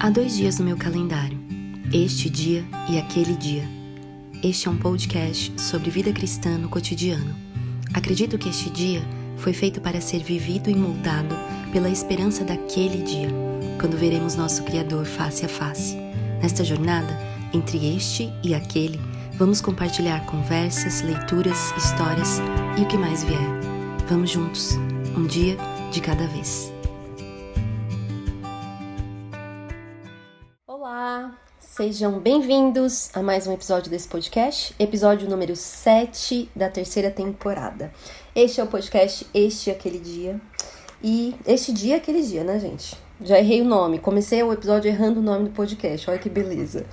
Há 2 dias no meu calendário, este dia e aquele dia. Este é um podcast sobre vida cristã no cotidiano. Acredito que este dia foi feito para ser vivido e moldado pela esperança daquele dia, quando veremos nosso Criador face a face. Nesta jornada, entre este e aquele, vamos compartilhar conversas, leituras, histórias e o que mais vier. Vamos juntos, um dia de cada vez. Olá, sejam bem-vindos a mais um episódio desse podcast, episódio número 7 da 3ª temporada. Este é o podcast Este e Aquele Dia. E este dia é aquele dia, né, gente? Já errei o nome, comecei o episódio errando o nome do podcast, olha que beleza.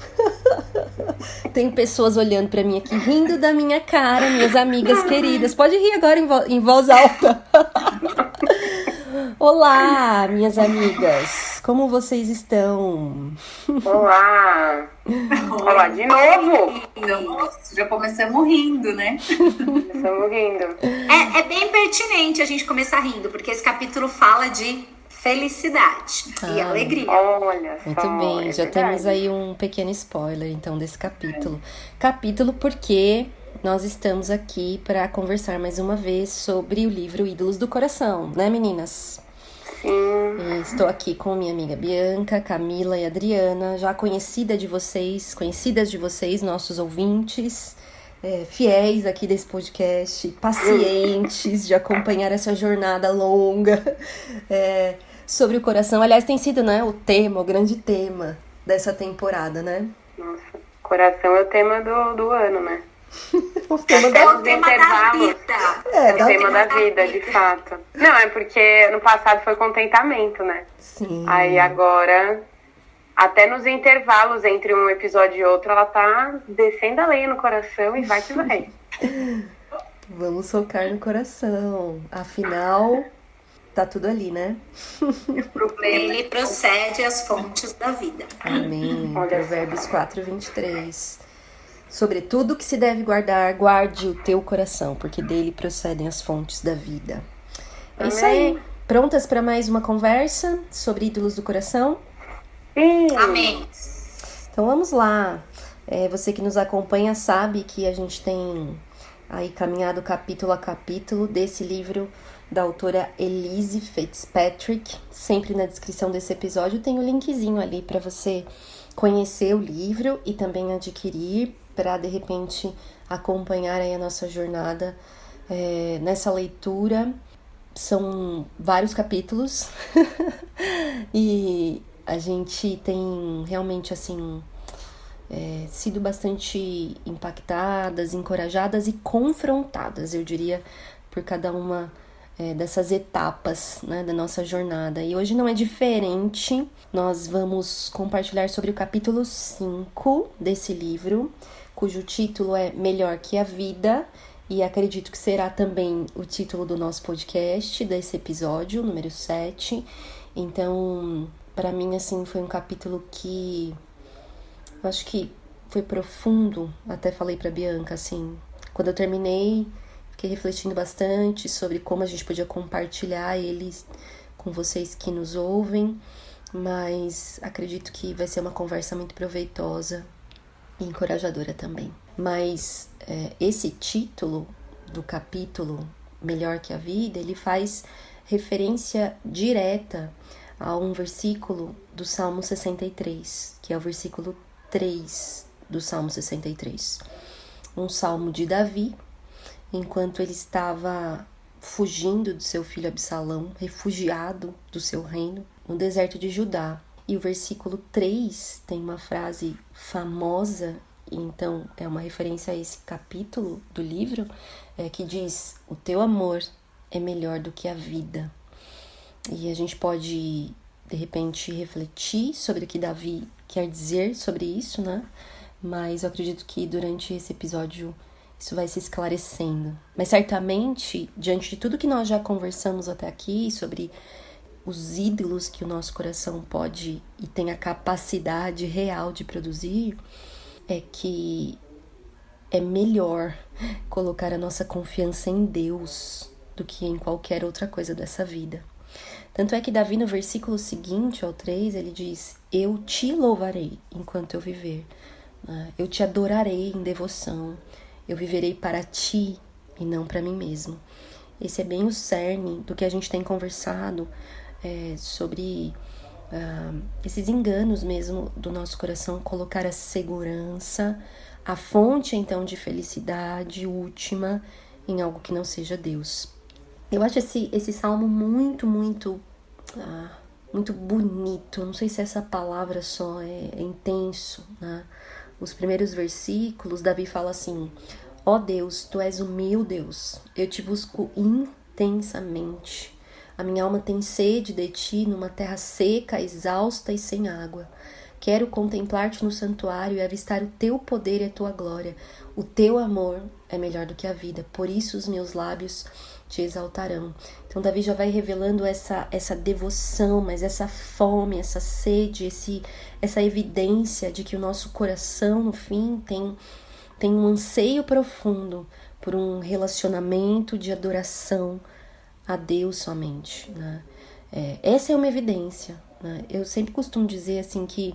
Tem pessoas olhando pra mim aqui, rindo da minha cara, minhas amigas queridas. Pode rir agora em voz alta. Olá, minhas amigas, como vocês estão? Olá! Olá de novo! Nossa, já começamos rindo, né? Começamos rindo. É bem pertinente a gente começar rindo, porque esse capítulo fala de felicidade e alegria. Olha só, Muito bem, já temos aí um pequeno spoiler, então, desse capítulo. Capítulo porque nós estamos aqui para conversar mais uma vez sobre o livro Ídolos do Coração, né, meninas? Sim. Estou aqui com minha amiga Bianca, Camila e Adriana, já conhecidas de vocês, nossos ouvintes, fiéis aqui desse podcast, pacientes de acompanhar essa jornada longa sobre o coração. Aliás, tem sido, né, o grande tema dessa temporada, né? Nossa, coração é o tema do ano, né? O tema É o tema da vida. É o tema da vida, de fato. Não, é porque no passado foi contentamento, né? Sim. Aí agora, até nos intervalos entre um episódio e outro, ela tá descendo a lenha no coração e vai que vai. Vamos focar no coração. Afinal, tá tudo ali, né? Ele procede às fontes da vida. Amém. Olha Provérbios só. 4:23. Sobretudo que se deve guardar, guarde o teu coração, porque dele procedem as fontes da vida. É isso aí. Prontas para mais uma conversa sobre ídolos do coração? Sim. Amém. Então vamos lá. Você que nos acompanha sabe que a gente tem aí caminhado capítulo a capítulo desse livro da autora Elise Fitzpatrick. Sempre na descrição desse episódio tem o linkzinho ali para você conhecer o livro e também adquirir, para de repente acompanhar aí a nossa jornada nessa leitura. São vários capítulos e a gente tem realmente assim sido bastante impactadas, encorajadas e confrontadas, eu diria, por cada uma dessas etapas, né, da nossa jornada. E hoje não é diferente, nós vamos compartilhar sobre o capítulo 5 desse livro, cujo título é Melhor que a Vida, e acredito que será também o título do nosso podcast, desse episódio, número 7. Então, para mim, assim, foi um capítulo que eu acho que foi profundo. Até falei pra Bianca, assim, quando eu terminei, fiquei refletindo bastante sobre como a gente podia compartilhar eles com vocês que nos ouvem, mas acredito que vai ser uma conversa muito proveitosa e encorajadora também. Mas esse título do capítulo Melhor que a Vida, ele faz referência direta a um versículo do Salmo 63, que é o versículo 3 do Salmo 63. Um salmo de Davi, enquanto ele estava fugindo do seu filho Absalão, refugiado do seu reino, no deserto de Judá. E o versículo 3 tem uma frase famosa, então é uma referência a esse capítulo do livro, que diz: o teu amor é melhor do que a vida. E a gente pode, de repente, refletir sobre o que Davi quer dizer sobre isso, né? Mas eu acredito que durante esse episódio isso vai se esclarecendo. Mas certamente, diante de tudo que nós já conversamos até aqui sobre os ídolos que o nosso coração pode e tem a capacidade real de produzir, é que é melhor colocar a nossa confiança em Deus do que em qualquer outra coisa dessa vida. Tanto é que Davi, no versículo seguinte, ao 3, ele diz: eu te louvarei enquanto eu viver, eu te adorarei em devoção, eu viverei para ti e não para mim mesmo. Esse é bem o cerne do que a gente tem conversado sobre esses enganos mesmo do nosso coração, colocar a segurança, a fonte então de felicidade última em algo que não seja Deus. Eu acho esse salmo muito bonito. Não sei se essa palavra só é intenso, né? Os primeiros versículos, Davi fala assim: ó Deus, tu és o meu Deus, eu te busco intensamente. A minha alma tem sede de ti numa terra seca, exausta e sem água. Quero contemplar-te no santuário e avistar o teu poder e a tua glória. O teu amor é melhor do que a vida, por isso os meus lábios te exaltarão. Então Davi já vai revelando essa devoção, mas essa fome, essa sede, essa evidência de que o nosso coração, no fim, tem um anseio profundo por um relacionamento de adoração a Deus somente, né? Essa é uma evidência, né? Eu sempre costumo dizer assim que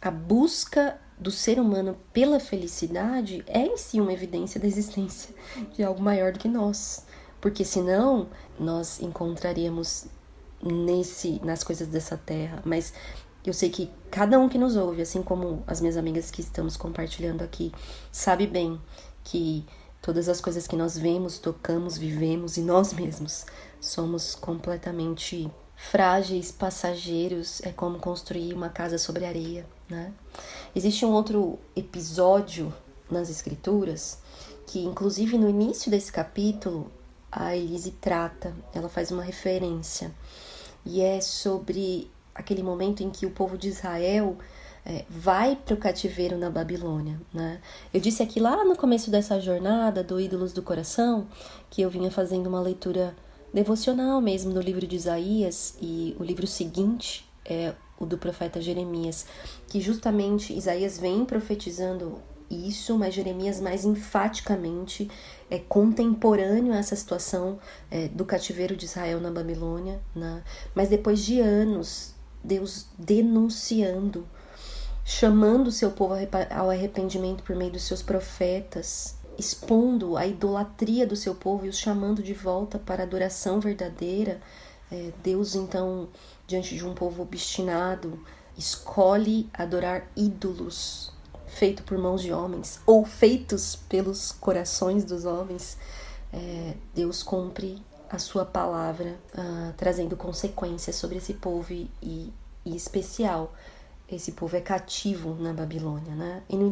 a busca do ser humano pela felicidade é em si uma evidência da existência de algo maior do que nós, porque senão nós encontraríamos nas coisas dessa terra. Mas eu sei que cada um que nos ouve, assim como as minhas amigas que estamos compartilhando aqui, sabe bem que todas as coisas que nós vemos, tocamos, vivemos e nós mesmos somos completamente frágeis, passageiros. É como construir uma casa sobre areia, né? Existe um outro episódio nas escrituras que, inclusive, no início desse capítulo, a Elise trata, ela faz uma referência, e é sobre aquele momento em que o povo de Israel vai para o cativeiro na Babilônia, né? Eu disse aqui lá no começo dessa jornada do Ídolos do Coração que eu vinha fazendo uma leitura devocional mesmo no livro de Isaías, e o livro seguinte é o do profeta Jeremias, que justamente Isaías vem profetizando isso, mas Jeremias mais enfaticamente é contemporâneo a essa situação do cativeiro de Israel na Babilônia, né? Mas depois de anos, Deus denunciando, chamando o seu povo ao arrependimento por meio dos seus profetas, expondo a idolatria do seu povo e os chamando de volta para a adoração verdadeira. Deus, então, diante de um povo obstinado, escolhe adorar ídolos feitos por mãos de homens ou feitos pelos corações dos homens. Deus cumpre a sua palavra, trazendo consequências sobre esse povo e em especial, esse povo é cativo na Babilônia, né? E no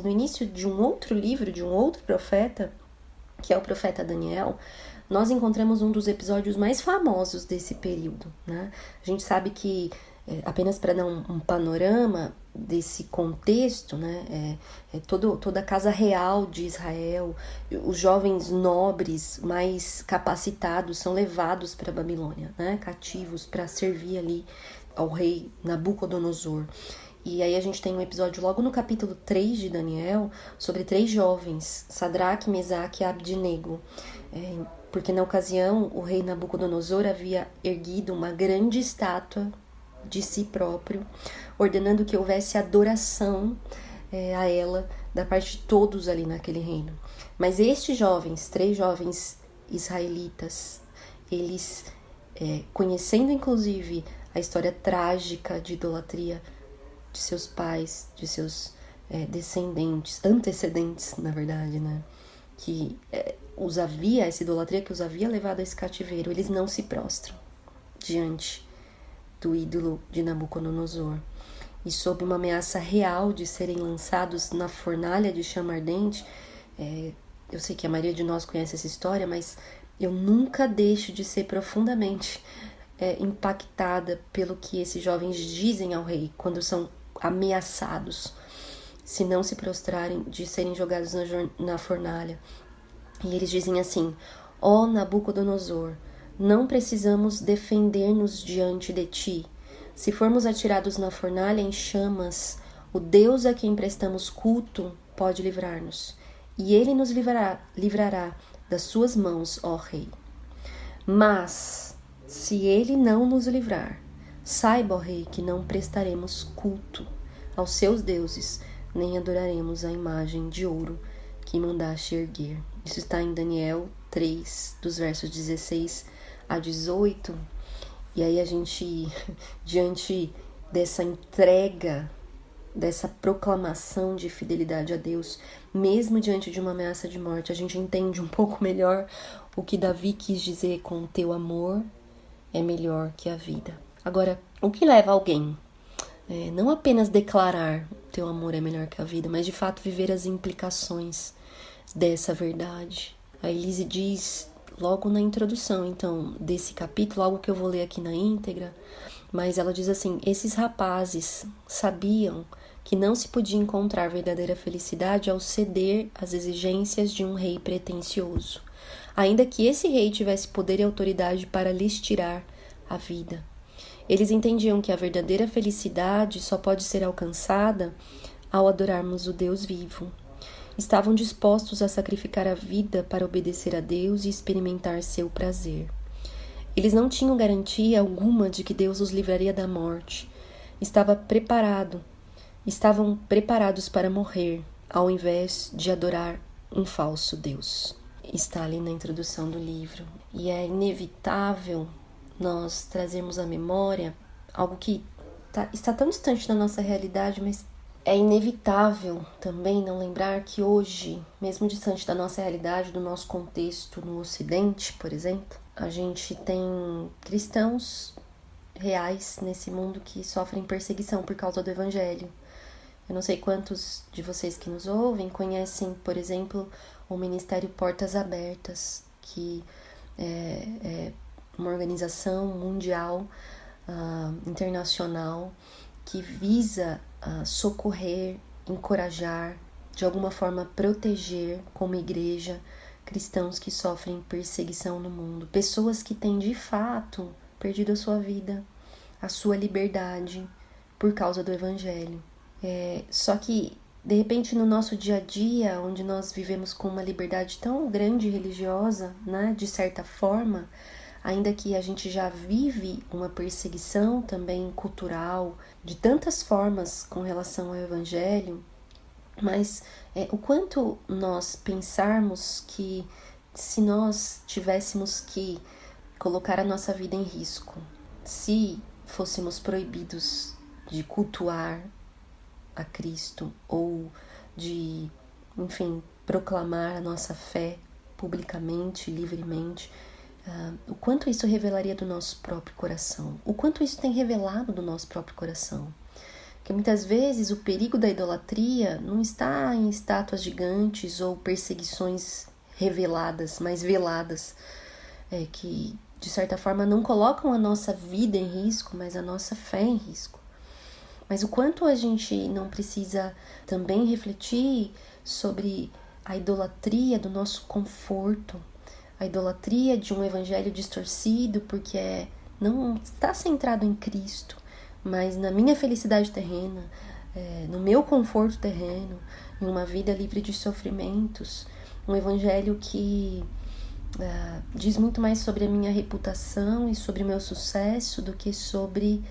início de um outro livro, de um outro profeta, que é o profeta Daniel, nós encontramos um dos episódios mais famosos desse período, né? A gente sabe que, apenas para dar um panorama desse contexto, né? Toda a casa real de Israel, os jovens nobres mais capacitados são levados para a Babilônia, né? Cativos para servir ali ao rei Nabucodonosor. E aí a gente tem um episódio logo no capítulo 3 de Daniel sobre 3 jovens, Sadraque, Mesaque e Abdinego, porque na ocasião o rei Nabucodonosor havia erguido uma grande estátua de si próprio, ordenando que houvesse adoração a ela da parte de todos ali naquele reino. Mas estes jovens, 3 jovens israelitas, eles, conhecendo inclusive a história trágica de idolatria de seus pais, de seus antecedentes, na verdade, né? Que essa idolatria que os havia levado a esse cativeiro, eles não se prostram diante do ídolo de Nabucodonosor. E sob uma ameaça real de serem lançados na fornalha de chama ardente, eu sei que a maioria de nós conhece essa história, mas eu nunca deixo de ser profundamente impactada pelo que esses jovens dizem ao rei quando são ameaçados, se não se prostrarem, de serem jogados na fornalha. E eles dizem assim: ó Nabucodonosor, não precisamos defender-nos diante de ti. Se formos atirados na fornalha em chamas, o Deus a quem prestamos culto pode livrar-nos, e ele nos livrará das suas mãos, ó rei. Mas Se ele não nos livrar, saiba, ó rei, que não prestaremos culto aos seus deuses, nem adoraremos a imagem de ouro que mandaste erguer. Isso está em Daniel 3, dos versos 16 a 18. E aí a gente, diante dessa entrega, dessa proclamação de fidelidade a Deus, mesmo diante de uma ameaça de morte, a gente entende um pouco melhor o que Davi quis dizer com teu amor é melhor que a vida. Agora, o que leva alguém não apenas declarar teu amor é melhor que a vida, mas de fato viver as implicações dessa verdade? A Elise diz logo na introdução, então, desse capítulo, algo que eu vou ler aqui na íntegra, mas ela diz assim: esses rapazes sabiam que não se podia encontrar verdadeira felicidade ao ceder às exigências de um rei pretensioso, ainda que esse rei tivesse poder e autoridade para lhes tirar a vida. Eles entendiam que a verdadeira felicidade só pode ser alcançada ao adorarmos o Deus vivo. Estavam dispostos a sacrificar a vida para obedecer a Deus e experimentar seu prazer. Eles não tinham garantia alguma de que Deus os livraria da morte. Estavam preparados para morrer, ao invés de adorar um falso Deus. Está ali na introdução do livro. E é inevitável nós trazermos à memória algo que está tão distante da nossa realidade, mas é inevitável também não lembrar que hoje, mesmo distante da nossa realidade, do nosso contexto no Ocidente, por exemplo, a gente tem cristãos reais nesse mundo que sofrem perseguição por causa do Evangelho. Eu não sei quantos de vocês que nos ouvem conhecem, por exemplo, o Ministério Portas Abertas, que é uma organização mundial, internacional, que visa socorrer, encorajar, de alguma forma proteger como igreja cristãos que sofrem perseguição no mundo. Pessoas que têm de fato perdido a sua vida, a sua liberdade por causa do Evangelho. Só que, de repente, no nosso dia a dia, onde nós vivemos com uma liberdade tão grande e religiosa, né, de certa forma, ainda que a gente já vive uma perseguição também cultural, de tantas formas com relação ao Evangelho, mas o quanto nós pensarmos que se nós tivéssemos que colocar a nossa vida em risco, se fôssemos proibidos de cultuar a Cristo ou de, enfim, proclamar a nossa fé publicamente, livremente, o quanto isso revelaria do nosso próprio coração, o quanto isso tem revelado do nosso próprio coração. Porque muitas vezes o perigo da idolatria não está em estátuas gigantes ou perseguições reveladas, mas veladas, que de certa forma não colocam a nossa vida em risco, mas a nossa fé em risco. Mas o quanto a gente não precisa também refletir sobre a idolatria do nosso conforto, a idolatria de um evangelho distorcido, porque não está centrado em Cristo, mas na minha felicidade terrena, no meu conforto terreno, em uma vida livre de sofrimentos, um evangelho que diz muito mais sobre a minha reputação e sobre o meu sucesso do que sobre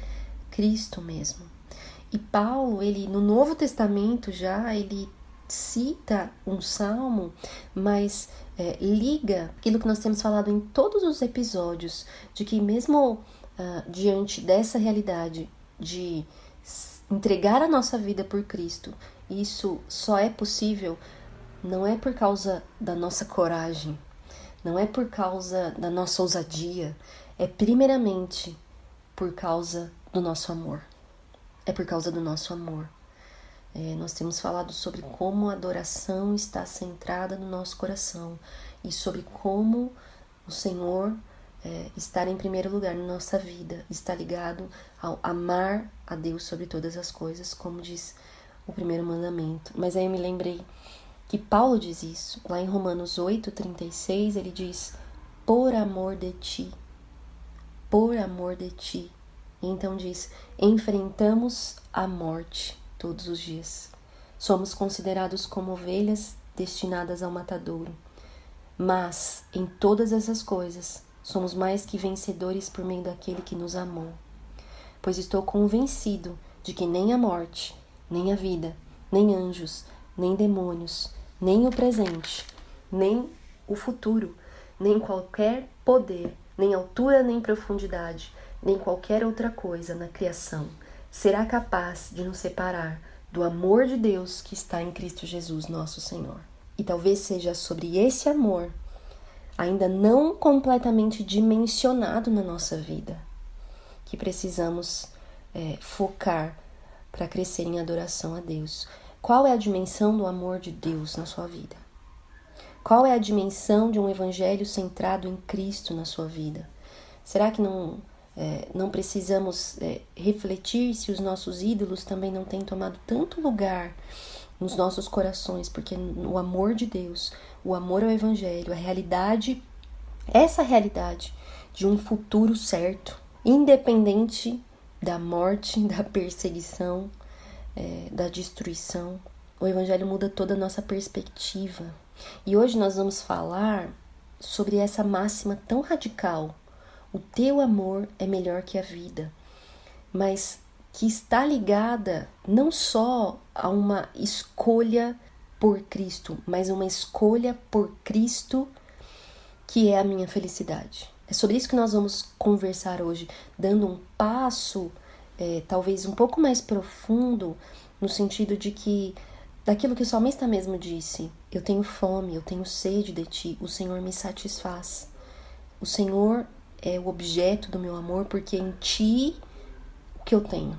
Cristo mesmo. E Paulo, ele no Novo Testamento já, ele cita um salmo, mas liga aquilo que nós temos falado em todos os episódios, de que mesmo diante dessa realidade de entregar a nossa vida por Cristo, isso só é possível, não é por causa da nossa coragem, não é por causa da nossa ousadia, é primeiramente por causa do nosso amor. É por causa do nosso amor. Nós temos falado sobre como a adoração está centrada no nosso coração e sobre como o Senhor estar em primeiro lugar na nossa vida está ligado ao amar a Deus sobre todas as coisas, como diz o primeiro mandamento. Mas aí eu me lembrei que Paulo diz isso, lá em Romanos 8:36, ele diz: por amor de ti, por amor de ti. E então diz: enfrentamos a morte todos os dias. Somos considerados como ovelhas destinadas ao matadouro. Mas, em todas essas coisas, somos mais que vencedores por meio daquele que nos amou. Pois estou convencido de que nem a morte, nem a vida, nem anjos, nem demônios, nem o presente, nem o futuro, nem qualquer poder, nem altura nem profundidade, nem qualquer outra coisa na criação será capaz de nos separar do amor de Deus que está em Cristo Jesus, nosso Senhor. E talvez seja sobre esse amor, ainda não completamente dimensionado na nossa vida, que precisamos focar para crescer em adoração a Deus. Qual é a dimensão do amor de Deus na sua vida? Qual é a dimensão de um evangelho centrado em Cristo na sua vida? Será que não precisamos refletir se os nossos ídolos também não têm tomado tanto lugar nos nossos corações? Porque o amor de Deus, o amor ao evangelho, a realidade, essa realidade de um futuro certo, independente da morte, da perseguição, da destruição. O evangelho muda toda a nossa perspectiva. E hoje nós vamos falar sobre essa máxima tão radical: o teu amor é melhor que a vida, mas que está ligada não só a uma escolha por Cristo, mas uma escolha por Cristo que é a minha felicidade. É sobre isso que nós vamos conversar hoje, dando um passo talvez um pouco mais profundo, no sentido de que, daquilo que o salmista mesmo disse: eu tenho fome, eu tenho sede de ti, o Senhor me satisfaz. O Senhor é o objeto do meu amor, porque em ti o que eu tenho.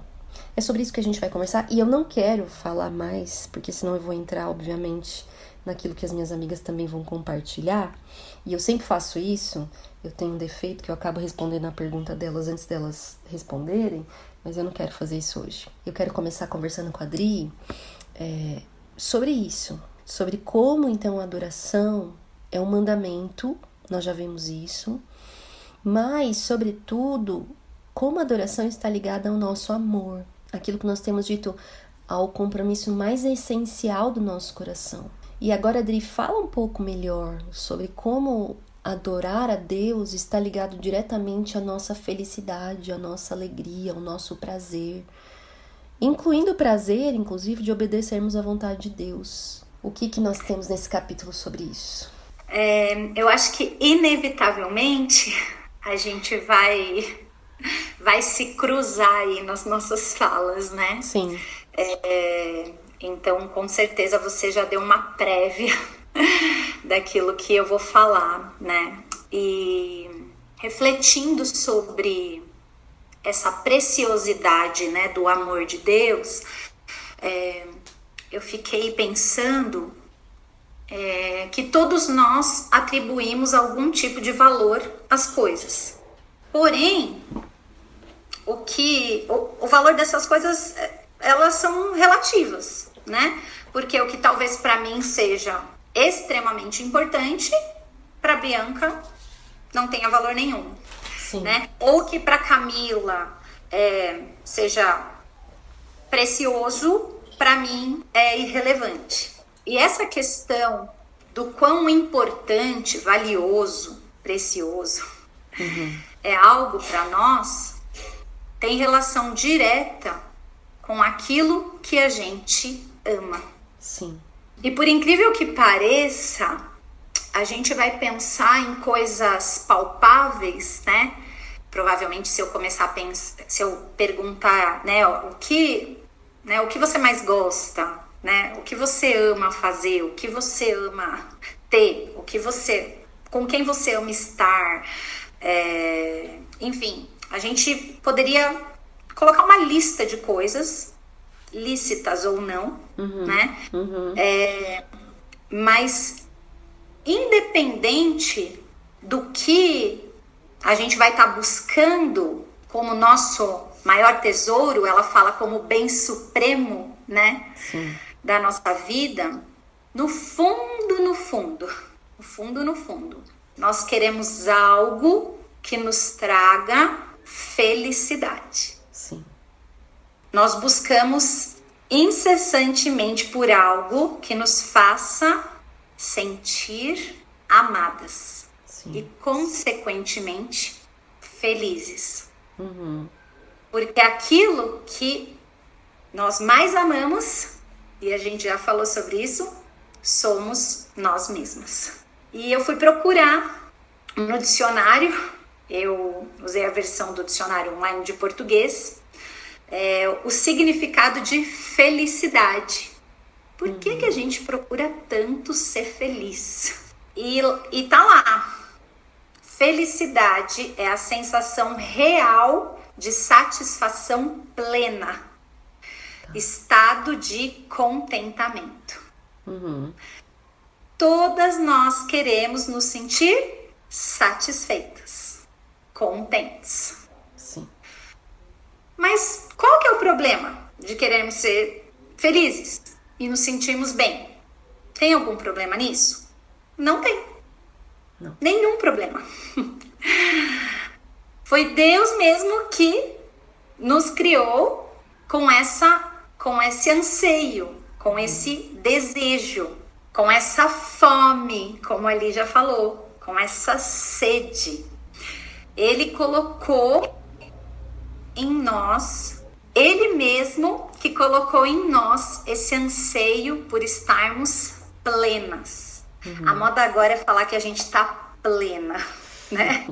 É sobre isso que a gente vai conversar, e eu não quero falar mais, porque senão eu vou entrar, obviamente, naquilo que as minhas amigas também vão compartilhar, e eu sempre faço isso. Eu tenho um defeito que eu acabo respondendo a pergunta delas antes delas responderem, mas eu não quero fazer isso hoje. Eu quero começar conversando com a Adri sobre isso, sobre como então a adoração é um mandamento, nós já vimos isso, mas, sobretudo, como a adoração está ligada ao nosso amor, aquilo que nós temos dito, ao compromisso mais essencial do nosso coração. E agora, Adri, fala um pouco melhor sobre como adorar a Deus está ligado diretamente à nossa felicidade, à nossa alegria, ao nosso prazer, incluindo o prazer, inclusive, de obedecermos à vontade de Deus. O que nós temos nesse capítulo sobre isso? Eu acho que, inevitavelmente, a gente vai se cruzar aí nas nossas falas, né? Sim. Então, com certeza, você já deu uma prévia daquilo que eu vou falar, né? E refletindo sobre essa preciosidade, né, do amor de Deus, eu fiquei pensando que todos nós atribuímos algum tipo de valor às coisas. Porém, o valor dessas coisas, elas são relativas, né? Porque o que talvez para mim seja extremamente importante, para Bianca não tenha valor nenhum. Sim. Né? Ou que para Camila seja precioso, para mim é irrelevante. E essa questão do quão importante, valioso, precioso é algo para nós, tem relação direta com aquilo que a gente ama. Sim. E por incrível que pareça, a gente vai pensar em coisas palpáveis, né? Provavelmente, se eu começar a pensar, se eu perguntar, né, o que você mais gosta, né? O que você ama fazer, o que você ama ter, com quem você ama estar, enfim, a gente poderia colocar uma lista de coisas, lícitas ou não, né? Mas independente do que a gente vai estar buscando como nosso maior tesouro, ela fala como bem supremo, né? Sim. Da nossa vida, no fundo, nós queremos algo que nos traga felicidade. Sim. Nós buscamos incessantemente por algo que nos faça sentir amadas. e, consequentemente, felizes. Porque aquilo que nós mais amamos, e a gente já falou sobre isso, somos nós mesmos. E eu fui procurar no dicionário, eu usei a versão do dicionário online de português, o significado de felicidade. Por que a gente procura tanto ser feliz? E tá lá. Felicidade é a sensação real de satisfação plena. Estado de contentamento. Todas nós queremos nos sentir satisfeitas, contentes. Sim. Mas qual que é o problema de querermos ser felizes e nos sentirmos bem? Tem algum problema nisso? Não tem. Não. Nenhum problema. Foi Deus mesmo que nos criou com esse anseio, com esse desejo, com essa fome, como ali já falou, com essa sede. Ele colocou em nós, ele mesmo que colocou em nós esse anseio por estarmos plenas. A moda agora é falar que a gente está plena, né?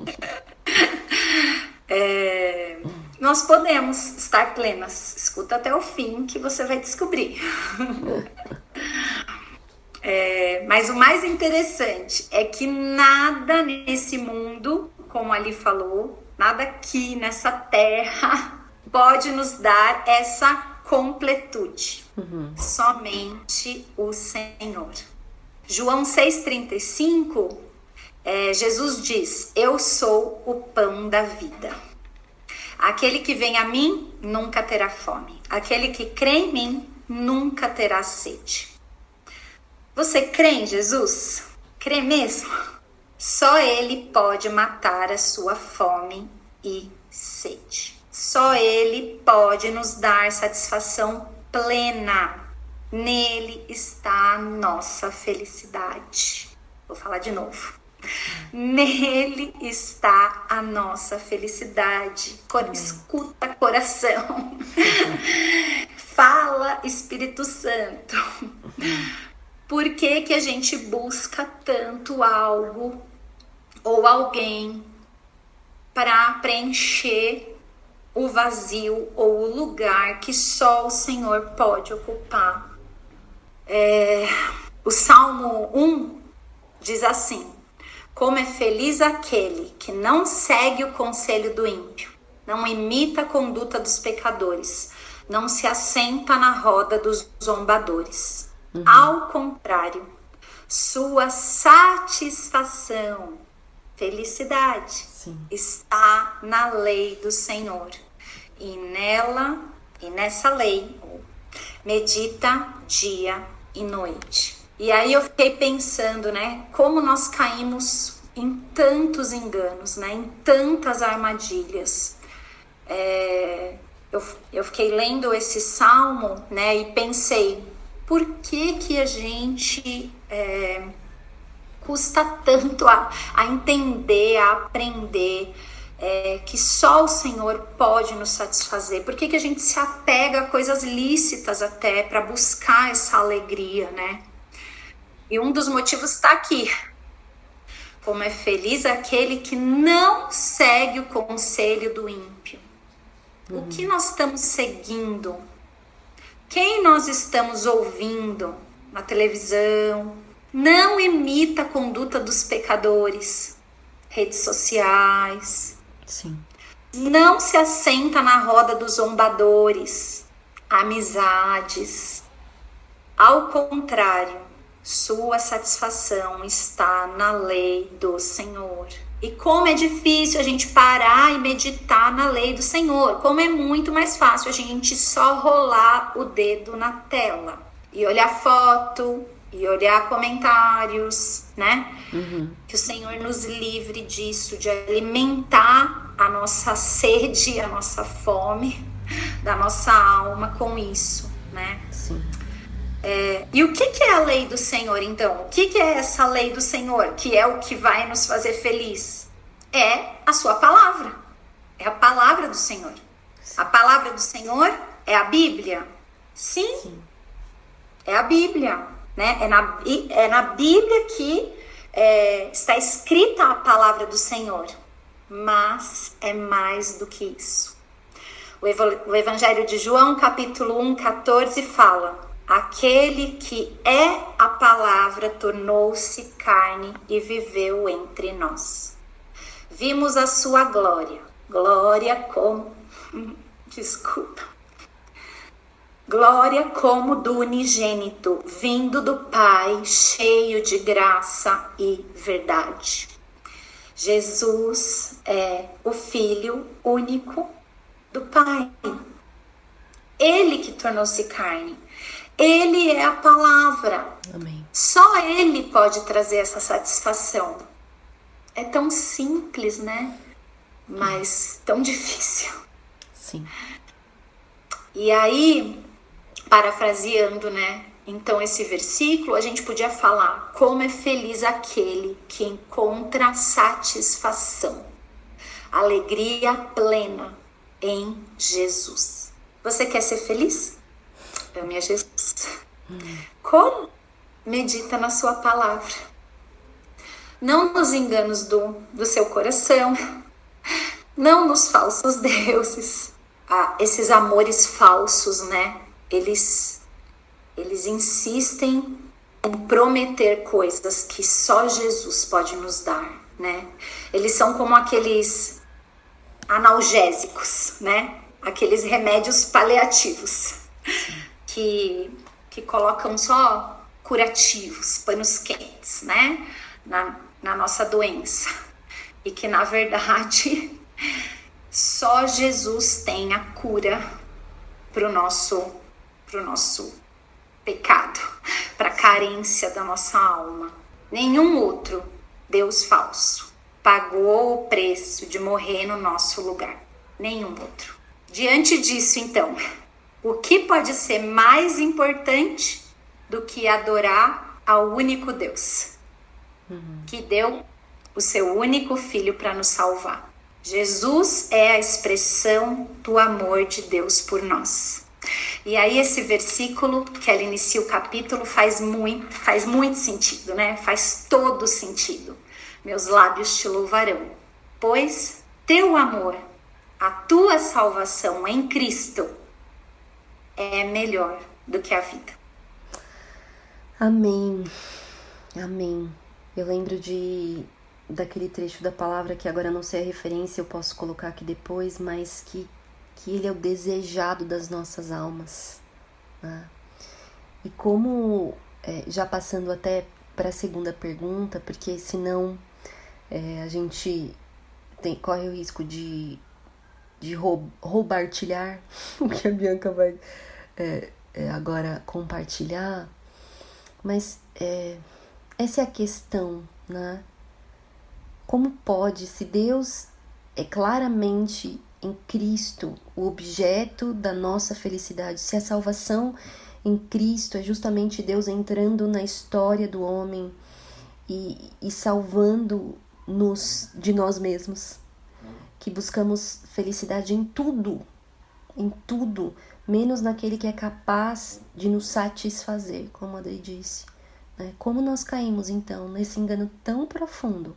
Nós podemos estar plenas. Escuta até o fim que você vai descobrir. Mas o mais interessante é que nada nesse mundo, como ali falou, nada aqui nessa terra pode nos dar essa completude. Somente o Senhor. João 6,35, Jesus diz: eu sou o pão da vida. Aquele que vem a mim nunca terá fome. Aquele que crê em mim nunca terá sede. Você crê em Jesus? Crê mesmo? Só Ele pode matar a sua fome e sede. Só Ele pode nos dar satisfação plena. Nele está a nossa felicidade. Vou falar de novo. Nele está a nossa felicidade. Escuta, coração. Fala, Espírito Santo. Por que a gente busca tanto algo ou alguém para preencher o vazio ou o lugar que só o Senhor pode ocupar? O Salmo 1 diz assim: como é feliz aquele que não segue o conselho do ímpio, não imita a conduta dos pecadores, não se assenta na roda dos zombadores. Ao contrário, sua satisfação, felicidade, está na lei do Senhor. E nessa lei, medita dia e noite. E aí eu fiquei pensando, né, como nós caímos em tantos enganos, né, em tantas armadilhas. Eu fiquei lendo esse salmo, né, e pensei, por que a gente custa tanto a entender, a aprender que só o Senhor pode nos satisfazer? Por que a gente se apega a coisas lícitas até para buscar essa alegria, né? E um dos motivos está aqui. Como é feliz aquele que não segue o conselho do ímpio. O que nós estamos seguindo? Quem nós estamos ouvindo na televisão? Não imita a conduta dos pecadores. Redes sociais. Sim. Não se assenta na roda dos zombadores. Amizades. Ao contrário, sua satisfação está na lei do Senhor. E como é difícil a gente parar e meditar na lei do Senhor. Como é muito mais fácil a gente só rolar o dedo na tela. E olhar foto, e olhar comentários, né? Que o Senhor nos livre disso, de alimentar a nossa sede, a nossa fome, da nossa alma com isso, né? Sim. E o que é a lei do Senhor, então? O que é essa lei do Senhor, que é o que vai nos fazer feliz? É a sua palavra. É a palavra do Senhor. A palavra do Senhor é a Bíblia? Sim. É a Bíblia, né? É na Bíblia que está escrita a palavra do Senhor. Mas é mais do que isso. O Evangelho de João, capítulo 1, 14, fala: aquele que é a palavra tornou-se carne e viveu entre nós. Vimos a sua glória. Glória como... Desculpa. Glória como do unigênito, vindo do Pai, cheio de graça e verdade. Jesus é o Filho único do Pai. Ele que tornou-se carne. Ele é a palavra. Amém. Só Ele pode trazer essa satisfação. É tão simples, né? Mas tão difícil. Sim. E aí, parafraseando, né? Então, esse versículo, a gente podia falar: como é feliz aquele que encontra satisfação, alegria plena em Jesus. Você quer ser feliz? Ame a Jesus. Como? Medita na sua palavra. Não nos enganos do seu coração. Não nos falsos deuses. Esses amores falsos, né? Eles insistem em prometer coisas que só Jesus pode nos dar, né? Eles são como aqueles analgésicos, né? Aqueles remédios paliativos que colocam só curativos, panos quentes, né? Na nossa doença. E que, na verdade, só Jesus tem a cura para o nosso pecado, para a carência da nossa alma. Nenhum outro Deus falso pagou o preço de morrer no nosso lugar. Nenhum outro. Diante disso, então, o que pode ser mais importante do que adorar ao único Deus, que deu o seu único Filho para nos salvar? Jesus é a expressão do amor de Deus por nós. E aí esse versículo que ela inicia o capítulo faz muito sentido, né? Faz todo sentido. Meus lábios te louvarão, pois teu amor, a tua salvação em Cristo é melhor do que a vida. Amém. Amém. Eu lembro daquele trecho da palavra que agora não sei a referência, eu posso colocar aqui depois, mas que ele é o desejado das nossas almas, né? E como, já passando até para a segunda pergunta, porque senão a gente corre o risco de roubartilhar o que a Bianca vai agora compartilhar, mas essa é a questão, né? Como pode, se Deus é claramente em Cristo o objeto da nossa felicidade, se a salvação em Cristo é justamente Deus entrando na história do homem e salvando-nos de nós mesmos, que buscamos felicidade em tudo, menos naquele que é capaz de nos satisfazer, como a Adri disse, né? Como nós caímos então nesse engano tão profundo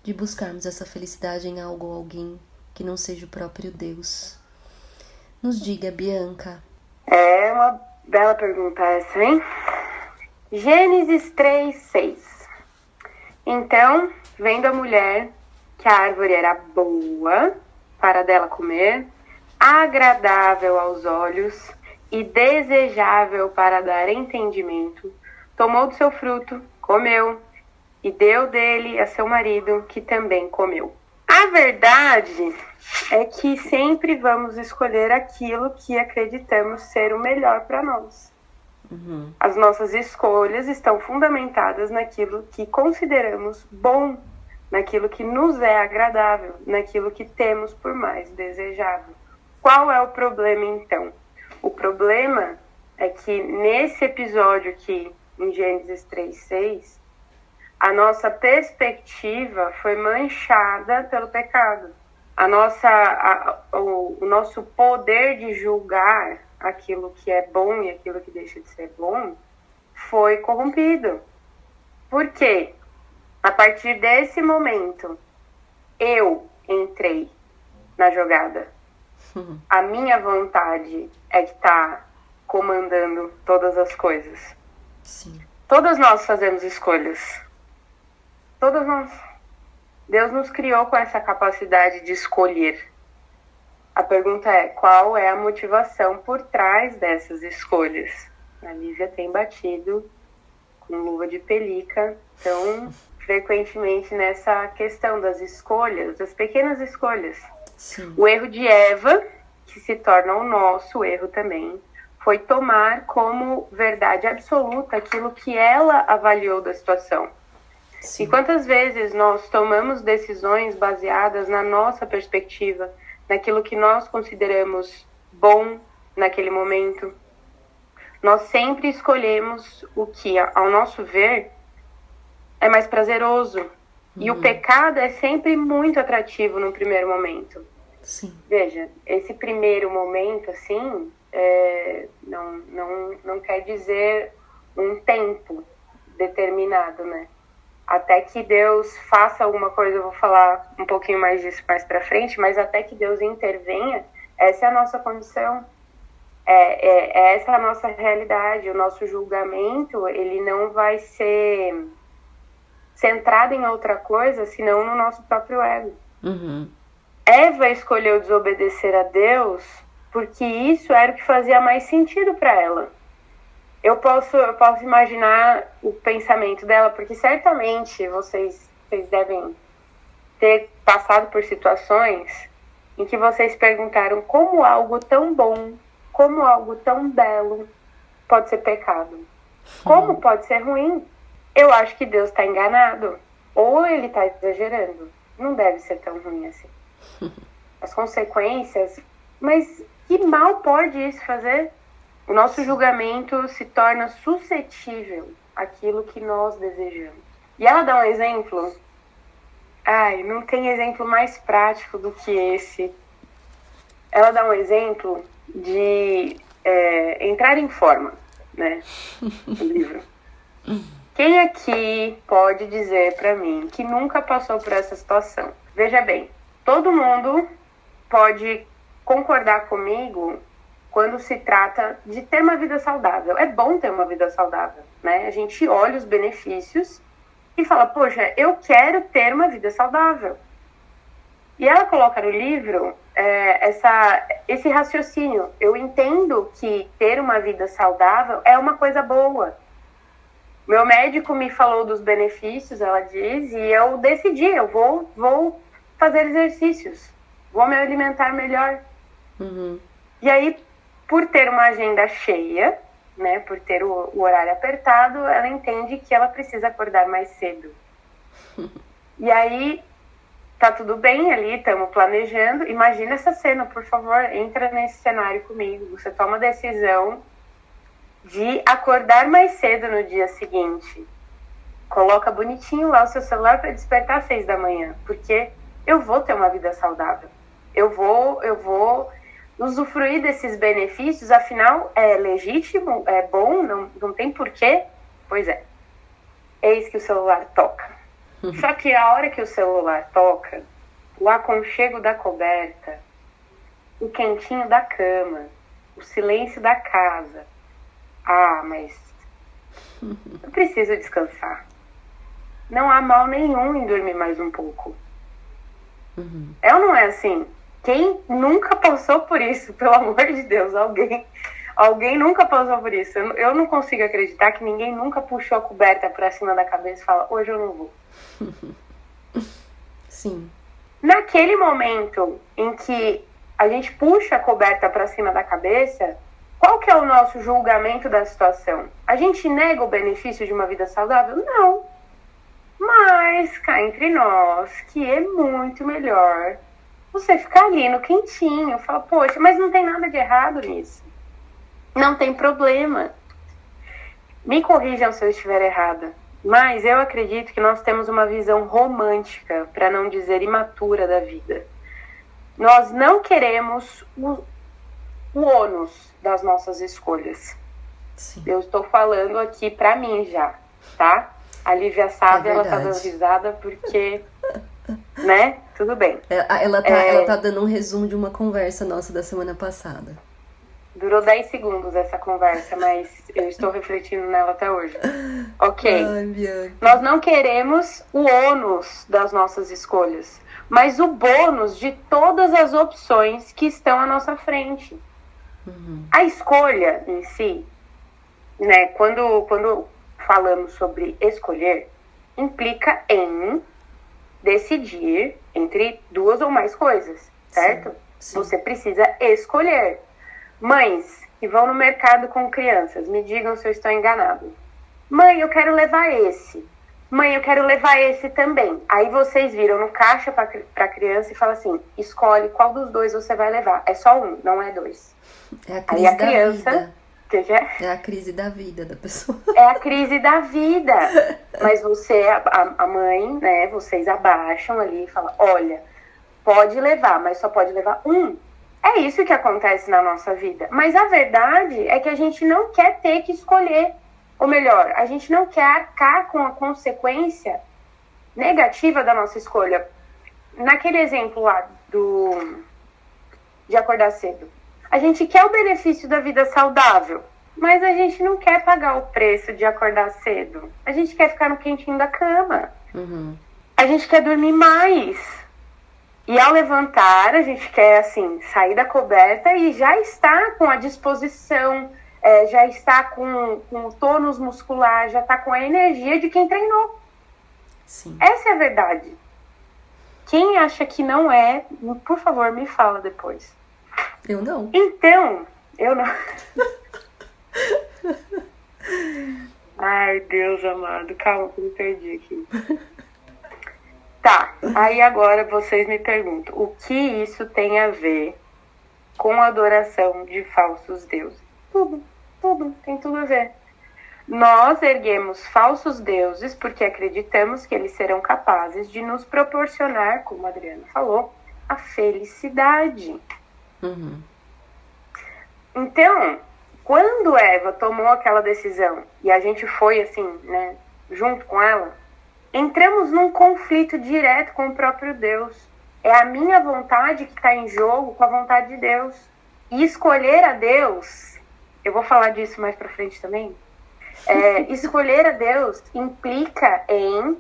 de buscarmos essa felicidade em algo ou alguém que não seja o próprio Deus? Nos diga, Bianca. É uma bela pergunta essa, hein? Gênesis 3:6. Então, vendo a mulher que a árvore era boa para dela comer, agradável aos olhos e desejável para dar entendimento, tomou do seu fruto, comeu e deu dele a seu marido, que também comeu. A verdade é que sempre vamos escolher aquilo que acreditamos ser o melhor para nós. As nossas escolhas estão fundamentadas naquilo que consideramos bom, naquilo que nos é agradável, naquilo que temos por mais desejável. Qual é o problema, então? O problema é que nesse episódio aqui, em Gênesis 3:6, a nossa perspectiva foi manchada pelo pecado. O nosso poder de julgar aquilo que é bom e aquilo que deixa de ser bom foi corrompido. Por quê? A partir desse momento, eu entrei na jogada. A minha vontade é que está comandando todas as coisas. Sim. Todas nós fazemos escolhas. Todas nós. Deus nos criou com essa capacidade de escolher. A pergunta é, qual é a motivação por trás dessas escolhas? A Lívia tem batido com luva de pelica tão frequentemente nessa questão das escolhas, das pequenas escolhas. Sim. O erro de Eva, que se torna o nosso erro também, foi tomar como verdade absoluta aquilo que ela avaliou da situação. Sim. E quantas vezes nós tomamos decisões baseadas na nossa perspectiva, naquilo que nós consideramos bom naquele momento. Nós sempre escolhemos o que, ao nosso ver, é mais prazeroso. E o pecado é sempre muito atrativo no primeiro momento. Sim. Veja, esse primeiro momento, assim, não quer dizer um tempo determinado, né? Até que Deus faça alguma coisa, eu vou falar um pouquinho mais disso mais pra frente, mas até que Deus intervenha, essa é a nossa condição. Essa é a nossa realidade. O nosso julgamento, ele não vai ser centrado em outra coisa, senão no nosso próprio ego. Uhum. Eva escolheu desobedecer a Deus porque isso era o que fazia mais sentido para ela. Eu posso imaginar o pensamento dela, porque certamente vocês devem ter passado por situações em que vocês perguntaram como algo tão bom, como algo tão belo pode ser pecado. Como pode ser ruim? Eu acho que Deus está enganado. Ou ele está exagerando. Não deve ser tão ruim assim. As consequências... Mas que mal pode isso fazer? O nosso julgamento se torna suscetível àquilo que nós desejamos. E ela dá um exemplo. Ai, não tem exemplo mais prático do que esse. Ela dá um exemplo de entrar em forma, né? No livro. Quem aqui pode dizer pra mim que nunca passou por essa situação? Veja bem, todo mundo pode concordar comigo quando se trata de ter uma vida saudável. É bom ter uma vida saudável, né? A gente olha os benefícios e fala, poxa, eu quero ter uma vida saudável. E ela coloca no livro esse raciocínio. Eu entendo que ter uma vida saudável é uma coisa boa. Meu médico me falou dos benefícios, ela diz, e eu decidi, eu vou fazer exercícios, vou me alimentar melhor. Uhum. E aí, por ter uma agenda cheia, né, por ter o horário apertado, ela entende que ela precisa acordar mais cedo. E aí, tá tudo bem ali, estamos planejando. Imagina essa cena, por favor, entra nesse cenário comigo. Você toma a decisão de acordar mais cedo no dia seguinte. Coloca bonitinho lá o seu celular para despertar às 6 da manhã, porque eu vou ter uma vida saudável. Eu vou usufruir desses benefícios, afinal é legítimo, é bom, não tem porquê. Pois é. Eis que o celular toca. Só que a hora que o celular toca, o aconchego da coberta, o quentinho da cama, o silêncio da casa. Ah, mas eu preciso descansar. Não há mal nenhum em dormir mais um pouco. Uhum. É ou não é assim? Quem nunca passou por isso? Pelo amor de Deus, alguém nunca passou por isso. Eu não consigo acreditar que ninguém nunca puxou a coberta pra cima da cabeça e fala, hoje eu não vou. Sim. Naquele momento em que a gente puxa a coberta pra cima da cabeça, qual que é o nosso julgamento da situação? A gente nega o benefício de uma vida saudável? Não. Mas, cá entre nós, que é muito melhor você ficar ali no quentinho, fala, poxa, mas não tem nada de errado nisso. Não tem problema. Me corrijam se eu estiver errada, mas eu acredito que nós temos uma visão romântica, para não dizer imatura, da vida. Nós não queremos o ônus das nossas escolhas. Sim. Eu estou falando aqui para mim já, tá? A Lívia sabe, ela tá dando risada porque, né? Tudo bem. Ela tá dando um resumo de uma conversa nossa da semana passada. Durou 10 segundos essa conversa, mas eu estou refletindo nela até hoje. Ok. Ai, Bianca. Nós não queremos o ônus das nossas escolhas, mas o bônus de todas as opções que estão à nossa frente. Uhum. A escolha em si, né, quando falamos sobre escolher, implica em decidir entre duas ou mais coisas, certo? Sim. Você precisa escolher. Mães que vão no mercado com crianças, me digam se eu estou enganado. Mãe, eu quero levar esse. Mãe, eu quero levar esse também. Aí vocês viram no caixa para a criança e falam assim, escolhe qual dos dois você vai levar. É só um, não é dois. É a crise Aí a criança... da vida. Que é? É a crise da vida da pessoa. É a crise da vida. Mas você, a mãe, né, vocês abaixam ali e falam, olha, pode levar, mas só pode levar um. É isso que acontece na nossa vida. Mas a verdade é que a gente não quer ter que escolher. Ou melhor, a gente não quer arcar com a consequência negativa da nossa escolha. Naquele exemplo lá de acordar cedo. A gente quer o benefício da vida saudável, mas a gente não quer pagar o preço de acordar cedo. A gente quer ficar no quentinho da cama. Uhum. A gente quer dormir mais. E ao levantar, a gente quer, assim, sair da coberta e já está com a disposição, já está com o tônus muscular, já está com a energia de quem treinou. Sim. Essa é a verdade. Quem acha que não é, por favor, me fala depois. Eu não. Então, eu não... Ai, Deus amado, calma que eu me perdi aqui. Tá, aí agora vocês me perguntam, o que isso tem a ver com a adoração de falsos deuses? Tudo, tem tudo a ver. Nós erguemos falsos deuses porque acreditamos que eles serão capazes de nos proporcionar, como a Adriana falou, a felicidade. Uhum. Então, quando Eva tomou aquela decisão e a gente foi assim, né, junto com ela, entramos num conflito direto com o próprio Deus. É a minha vontade que está em jogo com a vontade de Deus. E escolher a Deus, eu vou falar disso mais pra frente também, escolher a Deus implica em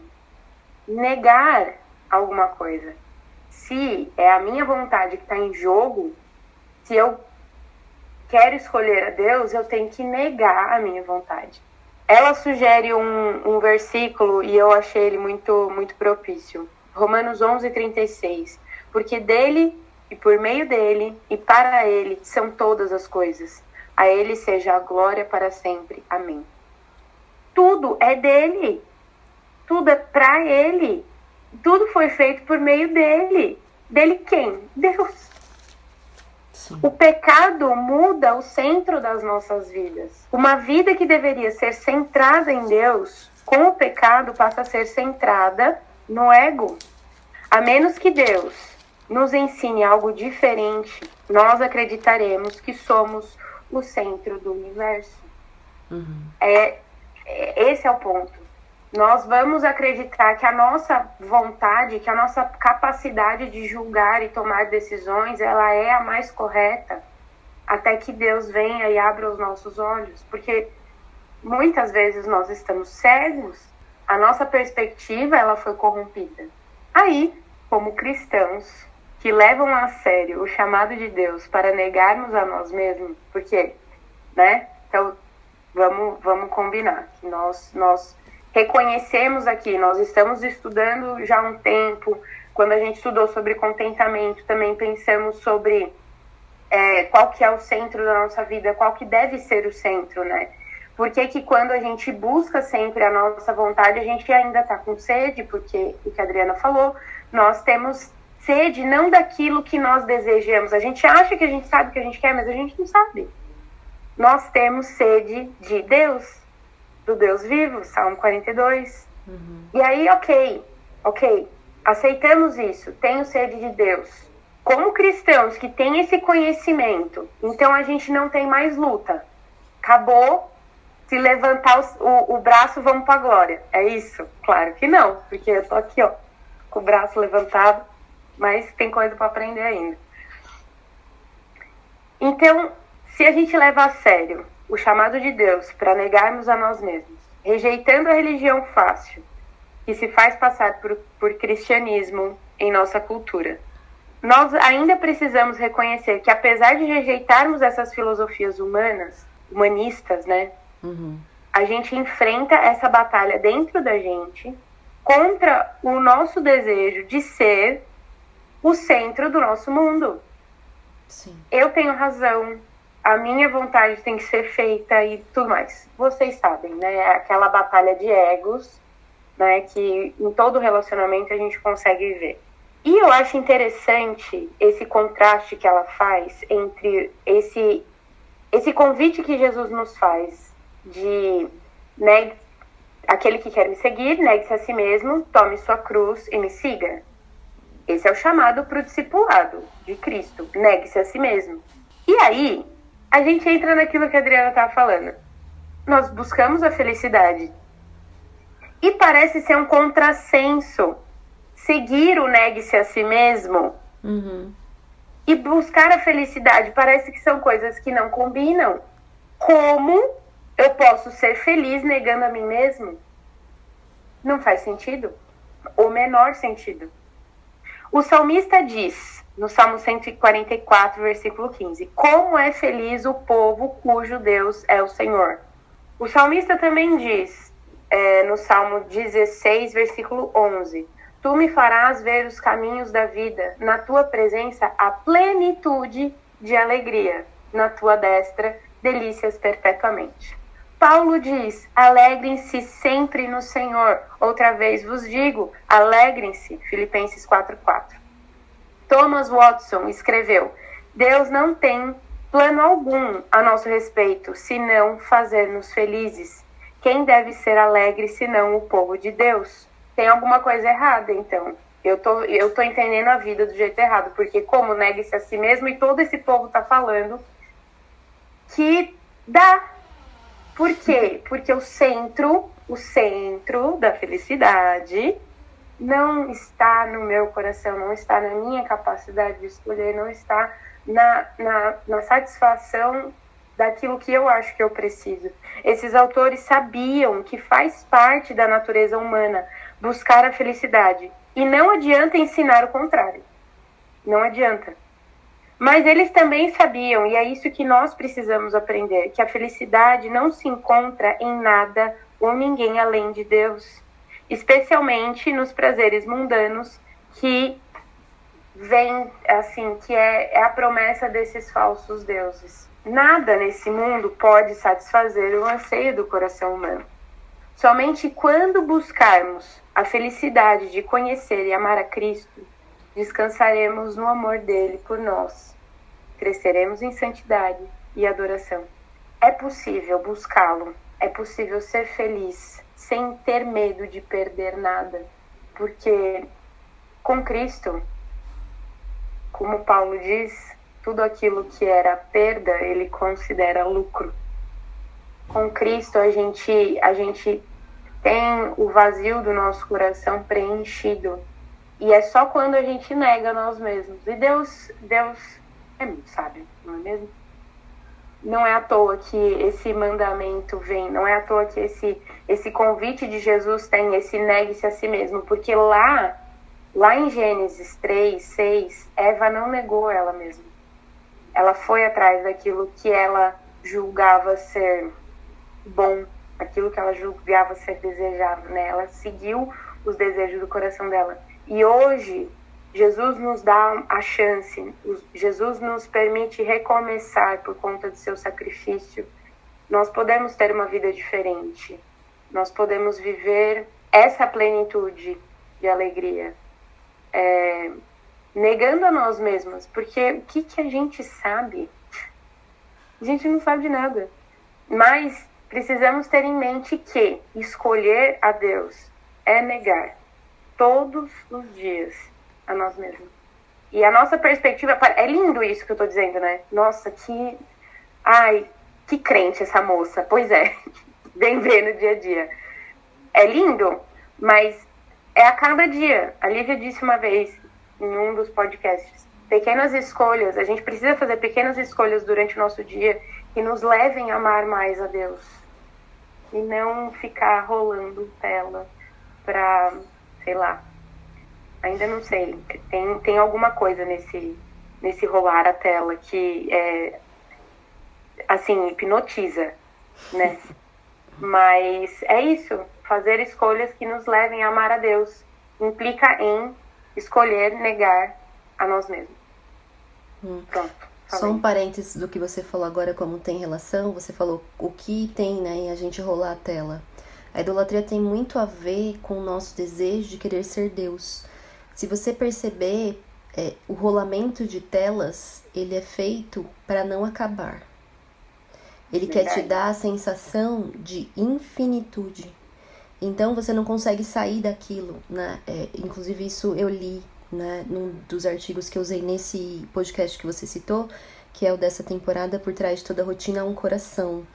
negar alguma coisa. Se é a minha vontade que está em jogo, se eu quero escolher a Deus, eu tenho que negar a minha vontade. Ela sugere um versículo e eu achei ele muito, muito propício. Romanos 11:36. Porque dele e por meio dele e para ele são todas as coisas. A ele seja a glória para sempre. Amém. Tudo é dele. Tudo é para ele. Tudo foi feito por meio dele. Dele quem? Deus. Sim. O pecado muda o centro das nossas vidas. Uma vida que deveria ser centrada em Deus, com o pecado passa a ser centrada no ego. A menos que Deus nos ensine algo diferente, nós acreditaremos que somos o centro do universo. Uhum. Esse é o ponto. Nós vamos acreditar que a nossa vontade, que a nossa capacidade de julgar e tomar decisões, ela é a mais correta, até que Deus venha e abra os nossos olhos. Porque muitas vezes nós estamos cegos, a nossa perspectiva ela foi corrompida. Aí, como cristãos que levam a sério o chamado de Deus para negarmos a nós mesmos, porque, né? Então, vamos combinar que nós reconhecemos aqui, nós estamos estudando já há um tempo. Quando a gente estudou sobre contentamento, também pensamos sobre qual que é o centro da nossa vida, qual que deve ser o centro, né? Porque que quando a gente busca sempre a nossa vontade, a gente ainda está com sede, porque o que a Adriana falou, nós temos sede não daquilo que nós desejamos. A gente acha que a gente sabe o que a gente quer, mas a gente não sabe. nós temos sede de Deus, do Deus vivo, Salmo 42. E aí, ok, aceitamos isso, tenho sede de Deus. Como cristãos que têm esse conhecimento, então a gente não tem mais luta. Acabou, se levantar o braço, vamos para a glória. É isso? Claro que não, porque eu tô aqui, ó, com o braço levantado, mas tem coisa para aprender ainda. Então, se a gente leva a sério o chamado de Deus para negarmos a nós mesmos, rejeitando a religião fácil, que se faz passar por cristianismo em nossa cultura, nós ainda precisamos reconhecer que, apesar de rejeitarmos essas filosofias humanistas, né, a gente enfrenta essa batalha dentro da gente contra o nosso desejo de ser o centro do nosso mundo. Sim. Eu tenho razão, a minha vontade tem que ser feita e tudo mais. Vocês sabem, né? Aquela batalha de egos, né? Que em todo relacionamento a gente consegue ver. E eu acho interessante esse contraste que ela faz entre esse convite que Jesus nos faz de, né, aquele que quer me seguir, negue-se a si mesmo, tome sua cruz e me siga. Esse é o chamado para o discipulado de Cristo, negue-se a si mesmo. E aí, a gente entra naquilo que a Adriana estava falando. Nós buscamos a felicidade. E parece ser um contrassenso seguir o negue-se a si mesmo e buscar a felicidade. Parece que são coisas que não combinam. Como eu posso ser feliz negando a mim mesmo? Não faz sentido. O menor sentido. O salmista diz, no Salmo 144, versículo 15, como é feliz o povo cujo Deus é o Senhor. O salmista também diz, no Salmo 16, versículo 11, tu me farás ver os caminhos da vida, na tua presença a plenitude de alegria, na tua destra delícias perpetuamente. Paulo diz, alegrem-se sempre no Senhor. Outra vez vos digo, alegrem-se. Filipenses 4:4. Thomas Watson escreveu, Deus não tem plano algum a nosso respeito, senão fazer-nos felizes. Quem deve ser alegre, senão o povo de Deus? Tem alguma coisa errada, então. Eu tô entendendo a vida do jeito errado, porque como negue-se a si mesmo e todo esse povo tá falando que dá. Por quê? Porque o centro da felicidade não está no meu coração, não está na minha capacidade de escolher, não está na satisfação daquilo que eu acho que eu preciso. Esses autores sabiam que faz parte da natureza humana buscar a felicidade. E não adianta ensinar o contrário. Não adianta. Mas eles também sabiam, e é isso que nós precisamos aprender, que a felicidade não se encontra em nada ou ninguém além de Deus. Especialmente nos prazeres mundanos que vem, assim, que é a promessa desses falsos deuses. Nada nesse mundo pode satisfazer o anseio do coração humano. Somente quando buscarmos a felicidade de conhecer e amar a Cristo, descansaremos no amor dele por nós. Cresceremos em santidade e adoração. É possível buscá-lo, é possível ser feliz sem ter medo de perder nada, porque com Cristo, como Paulo diz, tudo aquilo que era perda, ele considera lucro. Com Cristo a gente tem o vazio do nosso coração preenchido. E é só quando a gente nega nós mesmos. E Deus é muito sábio, não é mesmo? Não é à toa que esse mandamento vem, não é à toa que esse convite de Jesus tem esse negue-se a si mesmo, porque lá em Gênesis 3:6, Eva não negou ela mesma. Ela foi atrás daquilo que ela julgava ser bom, aquilo que ela julgava ser desejável, né? Ela seguiu os desejos do coração dela. E hoje, Jesus nos dá a chance, Jesus nos permite recomeçar por conta do seu sacrifício. Nós podemos ter uma vida diferente, nós podemos viver essa plenitude de alegria, negando a nós mesmos, porque o que a gente sabe? A gente não sabe de nada. Mas precisamos ter em mente que escolher a Deus é negar todos os dias a nós mesmos. E a nossa perspectiva... É lindo isso que eu tô dizendo, né? Nossa, que... Ai, que crente essa moça. Pois é. Vem ver no dia a dia. É lindo, mas é a cada dia. A Lívia disse uma vez em um dos podcasts, pequenas escolhas, a gente precisa fazer pequenas escolhas durante o nosso dia que nos levem a amar mais a Deus. E não ficar rolando tela pra, sei lá, ainda não sei. Tem alguma coisa nesse rolar a tela que assim, hipnotiza, né? Mas é isso. Fazer escolhas que nos levem a amar a Deus implica em escolher negar a nós mesmos. Pronto. Só um parênteses do que você falou agora, como tem relação. Você falou o que tem, né, em a gente rolar a tela. A idolatria tem muito a ver com o nosso desejo de querer ser Deus. Se você perceber, o rolamento de telas, ele é feito para não acabar. Ele quer te dar a sensação de infinitude. Então, você não consegue sair daquilo, né? Inclusive, isso eu li, né, num dos artigos que eu usei nesse podcast que você citou, que é o dessa temporada, Por Trás de Toda Rotina há um Coração,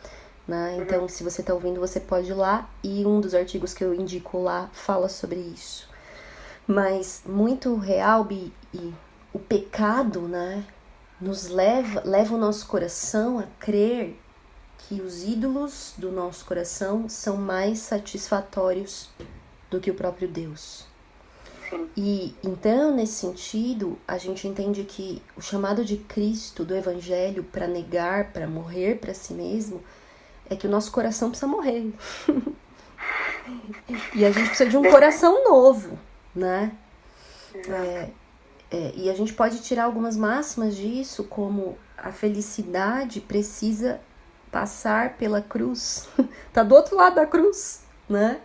né? Então, se você tá ouvindo, você pode ir lá, e um dos artigos que eu indico lá fala sobre isso. Mas, muito real, Bi, e o pecado, né, nos leva o nosso coração a crer que os ídolos do nosso coração são mais satisfatórios do que o próprio Deus. E então, nesse sentido, a gente entende que o chamado de Cristo, do Evangelho, para negar, para morrer para si mesmo, é que o nosso coração precisa morrer. E a gente precisa de um coração novo, né? E a gente pode tirar algumas máximas disso, como a felicidade precisa passar pela cruz, tá do outro lado da cruz, né?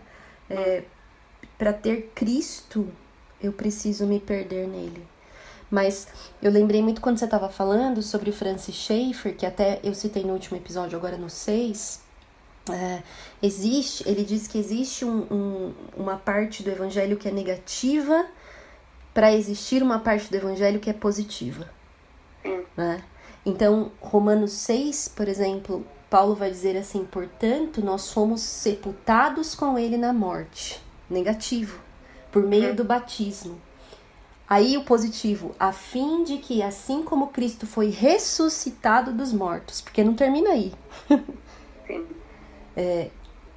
Para ter Cristo, eu preciso me perder nele. Mas eu lembrei muito quando você estava falando sobre o Francis Schaeffer, que até eu citei no último episódio, agora no 6. Ele diz que existe uma parte do evangelho que é negativa para existir uma parte do evangelho que é positiva, né? Então, Romanos 6, por exemplo, Paulo vai dizer assim: portanto, nós fomos sepultados com ele na morte, negativo, por meio do batismo. Aí o positivo, a fim de que, assim como Cristo foi ressuscitado dos mortos, porque não termina aí,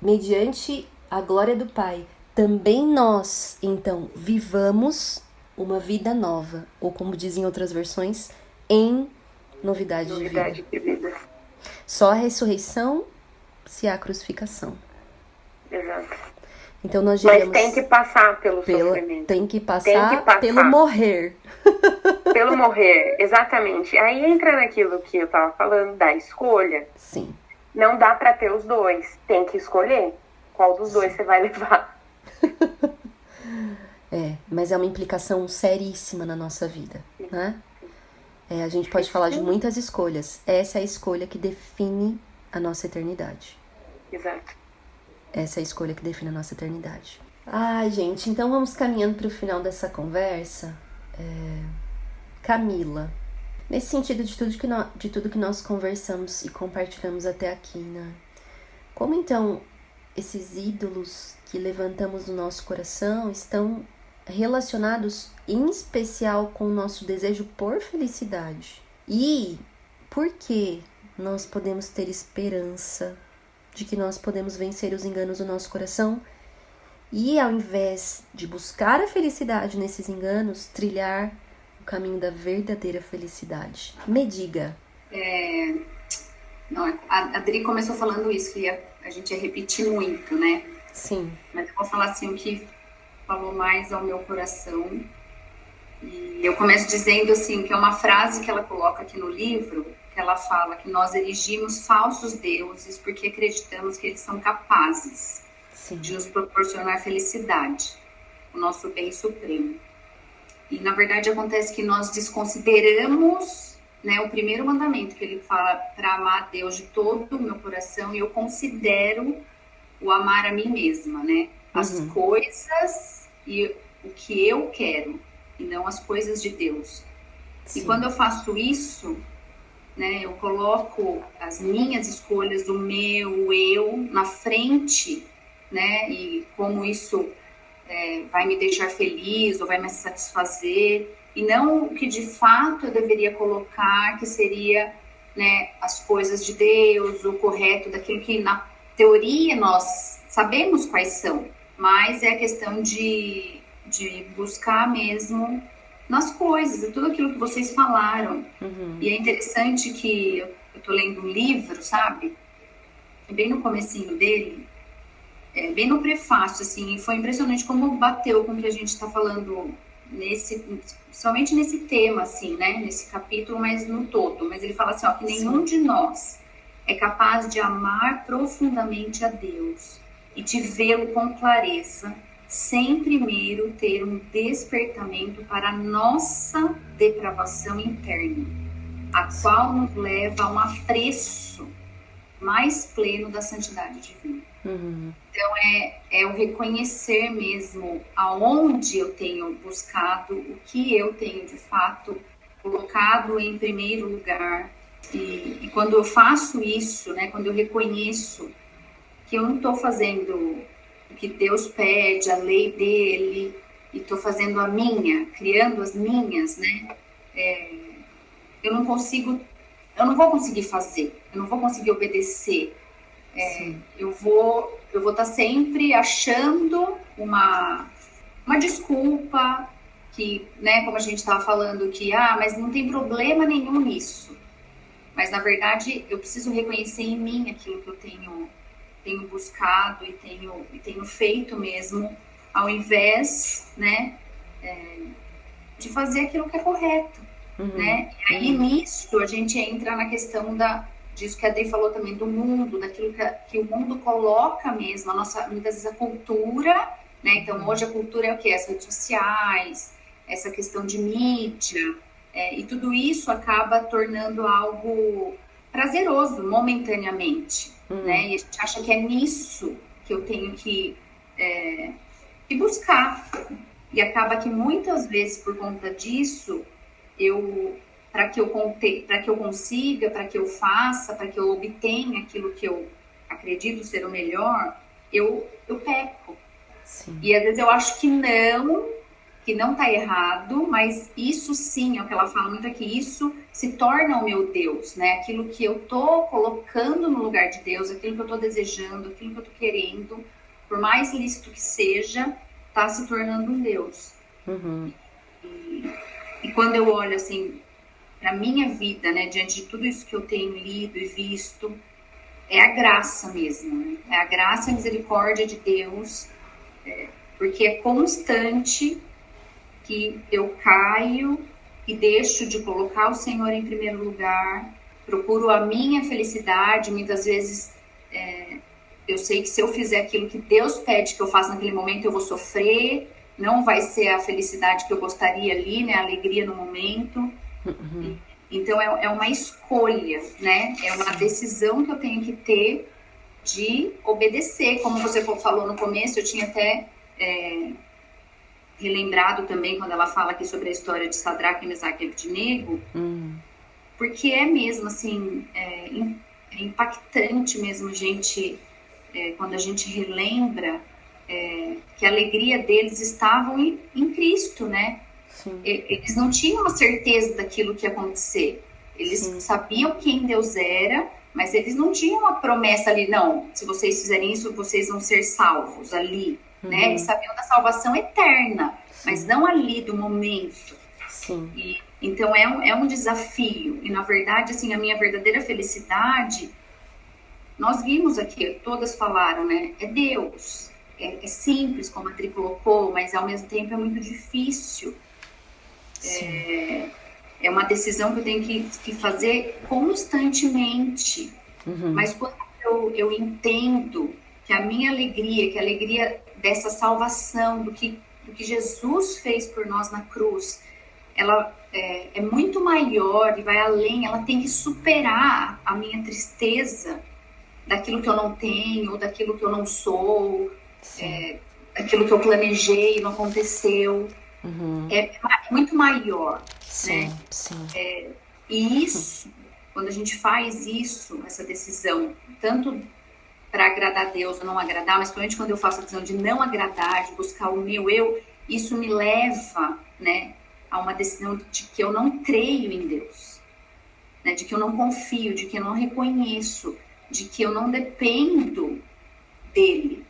mediante a glória do Pai, também nós, então, vivamos uma vida nova, ou como dizem outras versões, em novidade de vida. Só a ressurreição se há a crucificação. Exato. Então nós diremos, mas tem que passar pelo sofrimento. Tem que passar pelo morrer. Pelo morrer, exatamente. Aí entra naquilo que eu tava falando, da escolha. Sim. Não dá pra ter os dois. Tem que escolher qual dos dois você vai levar. Mas é uma implicação seríssima na nossa vida, né? A gente pode falar de muitas escolhas. Essa é a escolha que define a nossa eternidade. Exato. Essa é a escolha que define a nossa eternidade. Ai, gente, então vamos caminhando para o final dessa conversa. Camila, nesse sentido de tudo que nós conversamos e compartilhamos até aqui, né? Como então esses ídolos que levantamos no nosso coração estão relacionados em especial com o nosso desejo por felicidade? E por que nós podemos ter esperança de que nós podemos vencer os enganos do nosso coração e, ao invés de buscar a felicidade nesses enganos, trilhar o caminho da verdadeira felicidade? Me diga. A Adri começou falando isso, que a gente ia repetir muito, né? Sim. Mas eu vou falar assim, o que falou mais ao meu coração. E eu começo dizendo assim, que é uma frase que ela coloca aqui no livro, que ela fala que nós erigimos falsos deuses porque acreditamos que eles são capazes de nos proporcionar felicidade, o nosso bem supremo. E, na verdade, acontece que nós desconsideramos né, o primeiro mandamento que ele fala para amar a Deus de todo o meu coração, e eu considero o amar a mim mesma, né? As coisas e o que eu quero, e não as coisas de Deus. Sim. E quando eu faço isso, né, eu coloco as minhas escolhas, o meu, o eu, na frente, né? E como isso vai me deixar feliz ou vai me satisfazer, e não o que de fato eu deveria colocar, que seria, né, as coisas de Deus, o correto, daquilo que na teoria nós sabemos quais são, mas é a questão de buscar mesmo nas coisas, tudo aquilo que vocês falaram. E é interessante que eu tô lendo um livro, sabe? Bem no comecinho dele, bem no prefácio, assim, foi impressionante como bateu com o que a gente está falando somente nesse tema, assim, né? Nesse capítulo, mas no todo. Mas ele fala assim, ó, que nenhum de nós é capaz de amar profundamente a Deus e de vê-lo com clareza, sem primeiro ter um despertamento para a nossa depravação interna, a qual nos leva a um apreço mais pleno da santidade divina. Então é o reconhecer mesmo aonde eu tenho buscado, o que eu tenho de fato colocado em primeiro lugar. E quando eu faço isso, né, quando eu reconheço que eu não estou fazendo o que Deus pede, a lei dele, e estou fazendo a minha, criando as minhas, né, eu não vou conseguir fazer, eu não vou conseguir obedecer. Eu vou estar sempre achando uma desculpa que, né, como a gente estava falando, que mas não tem problema nenhum nisso. Mas na verdade eu preciso reconhecer em mim aquilo que eu tenho buscado e tenho feito mesmo, ao invés, né, de fazer aquilo que é correto, né? E aí nisso a gente entra na questão disso que a Dei falou também, do mundo, daquilo que o mundo coloca mesmo, muitas vezes a cultura, né? Então hoje a cultura é o quê? As redes sociais, essa questão de mídia, e tudo isso acaba tornando algo prazeroso momentaneamente, né? E a gente acha que é nisso que eu tenho que buscar, e acaba que muitas vezes por conta disso para que eu consiga, para que eu faça, para que eu obtenha aquilo que eu acredito ser o melhor, eu peco. Sim. E às vezes eu acho que não tá errado, mas isso sim, é o que ela fala muito aqui, isso se torna o meu Deus, né? Aquilo que eu tô colocando no lugar de Deus, aquilo que eu tô desejando, aquilo que eu tô querendo, por mais lícito que seja, tá se tornando um Deus. E quando eu olho assim para minha vida, né, diante de tudo isso que eu tenho lido e visto, é a graça mesmo, né? É a graça e a misericórdia de Deus, porque é constante que eu caio e deixo de colocar o Senhor em primeiro lugar, procuro a minha felicidade, muitas vezes eu sei que se eu fizer aquilo que Deus pede que eu faça naquele momento, eu vou sofrer, não vai ser a felicidade que eu gostaria ali, né, a alegria no momento. Então é uma escolha, né? É uma decisão que eu tenho que ter de obedecer. Como você falou no começo, eu tinha até relembrado também quando ela fala aqui sobre a história de Sadraque, Mesaque e Abednego, porque é mesmo assim, é impactante mesmo quando a gente relembra que a alegria deles estava em Cristo, né? Sim. Eles não tinham a certeza daquilo que ia acontecer. Eles sabiam quem Deus era, mas eles não tinham uma promessa ali, não, se vocês fizerem isso, vocês vão ser salvos ali, né? Eles sabiam da salvação eterna, mas não ali do momento. Sim. Então é um desafio. E na verdade, assim, a minha verdadeira felicidade, nós vimos aqui, todas falaram, né? É Deus. É simples, como a Tri colocou, mas ao mesmo tempo é muito difícil. É uma decisão que eu tenho que fazer constantemente. Mas quando eu entendo que a minha alegria, que a alegria dessa salvação, do que Jesus fez por nós na cruz, ela é muito maior e vai além, ela tem que superar a minha tristeza daquilo que eu não tenho, ou daquilo que eu não sou, daquilo que eu planejei e não aconteceu. É muito maior, Sim, né? sim. E isso, quando a gente faz isso, essa decisão, tanto para agradar a Deus ou não agradar, mas principalmente quando eu faço a decisão de não agradar, de buscar o meu eu, isso me leva, né, a uma decisão de que eu não creio em Deus, né, de que eu não confio, de que eu não reconheço, de que eu não dependo dele.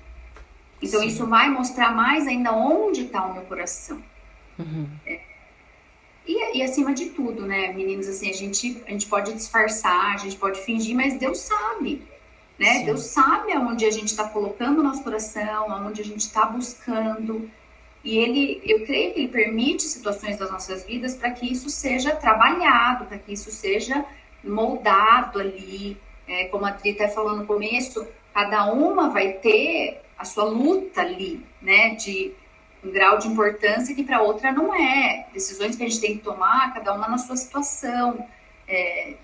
Então Sim. isso vai mostrar mais ainda onde está o meu coração. E acima de tudo, né, meninos, assim, a gente pode disfarçar, a gente pode fingir, mas Deus sabe, né? Sim. Deus sabe aonde a gente está colocando o nosso coração, aonde a gente está buscando. E eu creio que ele permite situações das nossas vidas para que isso seja trabalhado, para que isso seja moldado ali. Como a Adri até falou no começo, cada uma vai ter a sua luta ali, né? De um grau de importância que para outra não é. Decisões que a gente tem que tomar, cada uma na sua situação,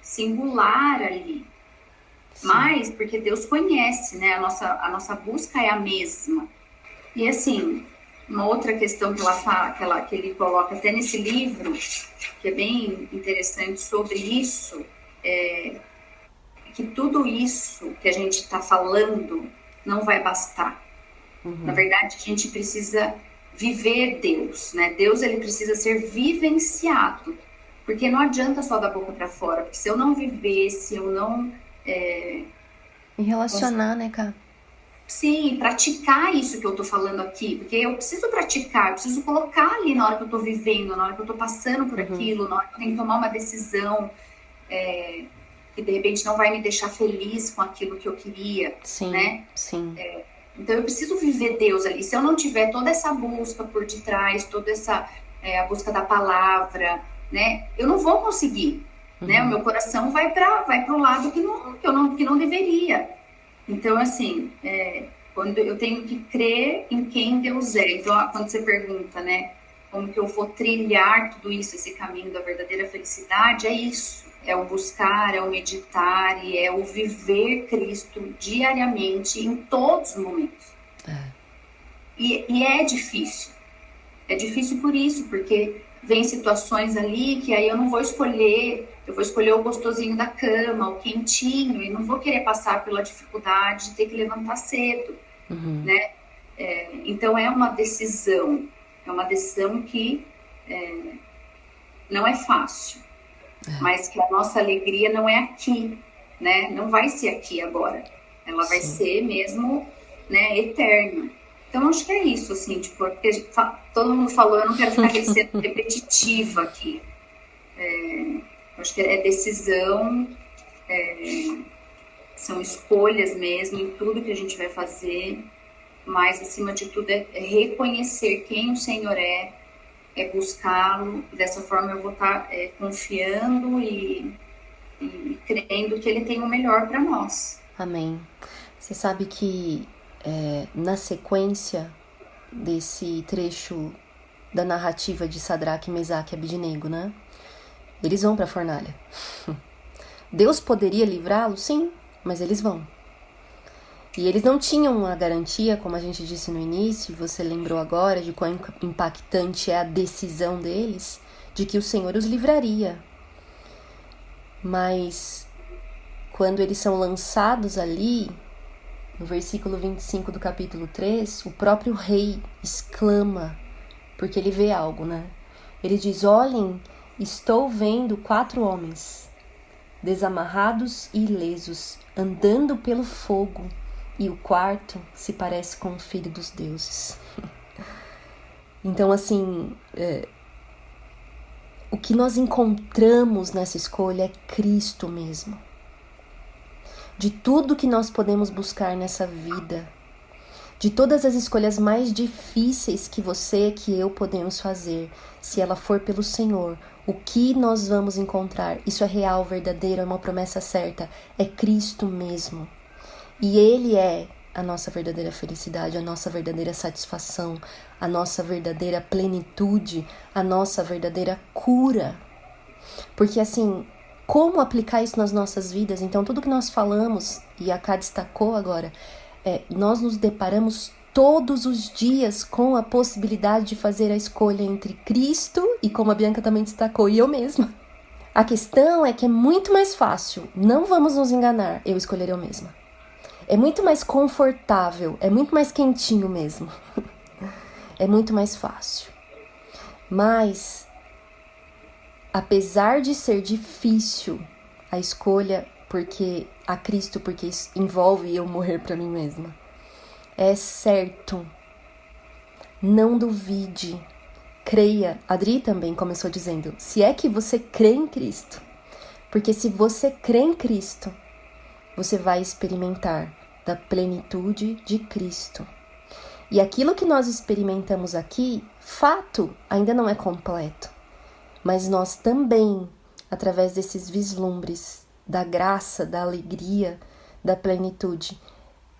singular ali. Sim. Mas porque Deus conhece, né? A nossa busca é a mesma. E assim, uma outra questão que ela fala, que ele coloca até nesse livro, que é bem interessante sobre isso, é que tudo isso que a gente está falando não vai bastar. Na verdade, a gente precisa viver Deus, né? Deus, ele precisa ser vivenciado, porque não adianta só da boca para fora, porque se eu não viver, se eu não E relacionar, né, cara? sim, praticar isso que eu tô falando aqui, porque eu preciso praticar, eu preciso colocar ali na hora que eu tô vivendo, na hora que eu tô passando por aquilo, na hora que eu tenho que tomar uma decisão que de repente não vai me deixar feliz com aquilo que eu queria, Sim, né? sim. Então eu preciso viver Deus ali. Se eu não tiver toda essa busca por detrás, toda essa a busca da palavra, né? Eu não vou conseguir, né? O meu coração vai para o lado que não deveria. Então assim, quando eu tenho que crer em quem Deus é. Então quando você pergunta, né? Como que eu vou trilhar tudo isso, esse caminho da verdadeira felicidade, é isso. É o buscar, é o meditar e é o viver Cristo diariamente, em todos os momentos. E é difícil. É difícil por isso, porque vem situações ali que aí eu não vou escolher, eu vou escolher o gostosinho da cama, o quentinho, e não vou querer passar pela dificuldade de ter que levantar cedo, né? Então é uma decisão que não é fácil. Mas que a nossa alegria não é aqui, né? Não vai ser aqui agora. Ela vai ser mesmo, né, eterna. Então, acho que é isso, assim, tipo, porque todo mundo falou, eu não quero ficar sendo repetitiva aqui. Acho que é decisão, são escolhas mesmo em tudo que a gente vai fazer, mas, acima de tudo, é reconhecer quem o Senhor é buscá-lo, e dessa forma eu vou estar confiando e crendo que ele tem o melhor para nós. Amém. Você sabe que na sequência desse trecho da narrativa de Sadraque, Mesaque e Abednego, né? Eles vão para a fornalha. Deus poderia livrá-los? Sim, mas eles vão. E eles não tinham a garantia, como a gente disse no início, você lembrou agora de quão impactante é a decisão deles, de que o Senhor os livraria. Mas quando eles são lançados ali, no versículo 25 do capítulo 3, o próprio rei exclama, porque ele vê algo, né? Ele diz: olhem, estou vendo 4 homens, desamarrados e ilesos, andando pelo fogo, e o quarto se parece com o Filho dos Deuses. Então, assim, o que nós encontramos nessa escolha é Cristo mesmo. De tudo que nós podemos buscar nessa vida, de todas as escolhas mais difíceis que você, que eu podemos fazer, se ela for pelo Senhor, o que nós vamos encontrar? Isso é real, verdadeiro, é uma promessa certa, é Cristo mesmo. E Ele é a nossa verdadeira felicidade, a nossa verdadeira satisfação, a nossa verdadeira plenitude, a nossa verdadeira cura. Porque assim, como aplicar isso nas nossas vidas? Então, tudo que nós falamos, e a Ká destacou agora, nós nos deparamos todos os dias com a possibilidade de fazer a escolha entre Cristo e, como a Bianca também destacou, e eu mesma. A questão é que é muito mais fácil, não vamos nos enganar, eu escolher eu mesma. É muito mais confortável, é muito mais quentinho mesmo. É muito mais fácil. Mas, apesar de ser difícil a escolha a Cristo, porque isso envolve eu morrer para mim mesma, é certo. Não duvide. Creia. Adri também começou dizendo, se é que você crê em Cristo. Porque se você crê em Cristo, você vai experimentar da plenitude de Cristo. E aquilo que nós experimentamos aqui, fato, ainda não é completo. Mas nós também, através desses vislumbres da graça, da alegria, da plenitude,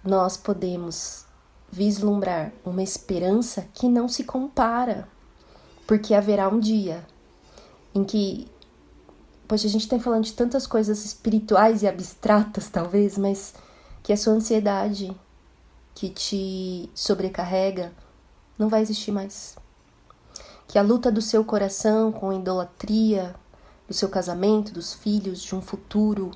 nós podemos vislumbrar uma esperança que não se compara. Porque haverá um dia em que, poxa, a gente está falando de tantas coisas espirituais e abstratas, talvez, mas que a sua ansiedade que te sobrecarrega não vai existir mais. Que a luta do seu coração com a idolatria, do seu casamento, dos filhos, de um futuro,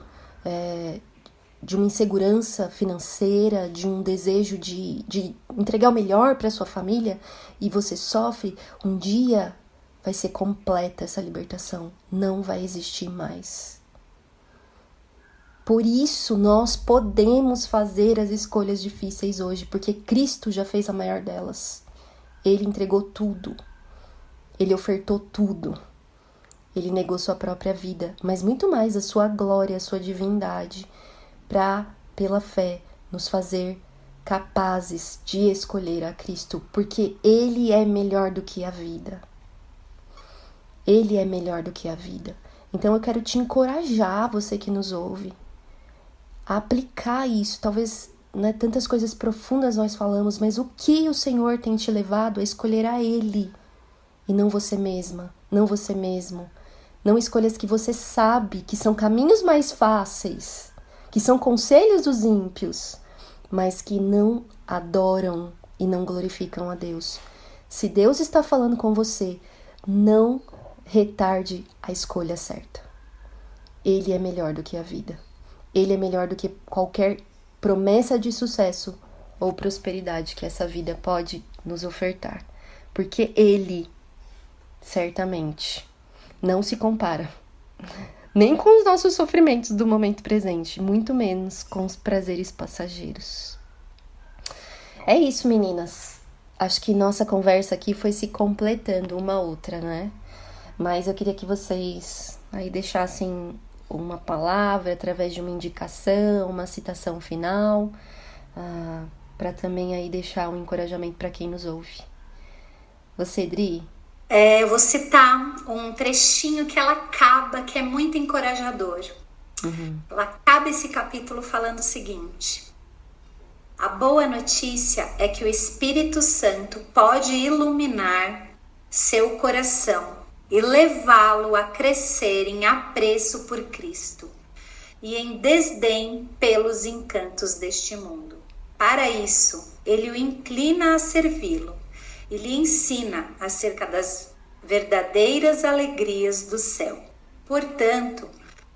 de uma insegurança financeira, de um desejo de entregar o melhor para sua família, e você sofre, um dia vai ser completa essa libertação. Não vai existir mais. Por isso, nós podemos fazer as escolhas difíceis hoje, porque Cristo já fez a maior delas. Ele entregou tudo. Ele ofertou tudo. Ele negou sua própria vida, mas muito mais a sua glória, a sua divindade, para, pela fé, nos fazer capazes de escolher a Cristo, porque Ele é melhor do que a vida. Ele é melhor do que a vida. Então eu quero te encorajar, você que nos ouve, a aplicar isso. Talvez, né, tantas coisas profundas nós falamos, mas o que o Senhor tem te levado a escolher a Ele e não você mesma, não você mesmo. Não escolhas que você sabe que são caminhos mais fáceis, que são conselhos dos ímpios, mas que não adoram e não glorificam a Deus. Se Deus está falando com você, não retarde a escolha certa. Ele é melhor do que a vida. Ele é melhor do que qualquer promessa de sucesso ou prosperidade que essa vida pode nos ofertar. Porque Ele, certamente, não se compara nem com os nossos sofrimentos do momento presente, muito menos com os prazeres passageiros. É isso, meninas. Acho que nossa conversa aqui foi se completando uma outra, né? Mas eu queria que vocês aí deixassem uma palavra através de uma indicação, uma citação final, para também aí deixar um encorajamento para quem nos ouve. Você, Dri? Eu vou citar um trechinho que ela acaba, que é muito encorajador. Ela acaba esse capítulo falando o seguinte: a boa notícia é que o Espírito Santo pode iluminar seu coração e levá-lo a crescer em apreço por Cristo e em desdém pelos encantos deste mundo. Para isso, ele o inclina a servi-lo e lhe ensina acerca das verdadeiras alegrias do céu. Portanto,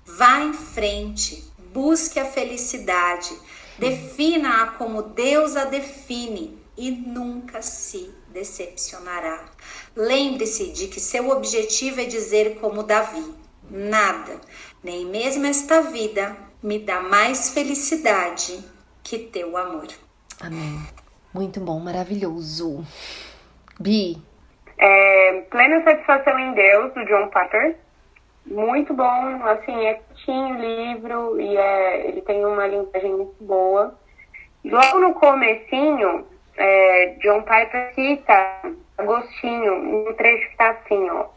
vá em frente, busque a felicidade, defina-a como Deus a define e nunca se decepcionará. Lembre-se de que seu objetivo é dizer como Davi: nada, nem mesmo esta vida, me dá mais felicidade que teu amor. Amém. Muito bom, maravilhoso. Bi? Plena Satisfação em Deus, do John Piper. Muito bom, assim, é curtinho o livro e ele tem uma linguagem muito boa. Logo no comecinho, John Piper cita Agostinho, um trecho que está assim, ó.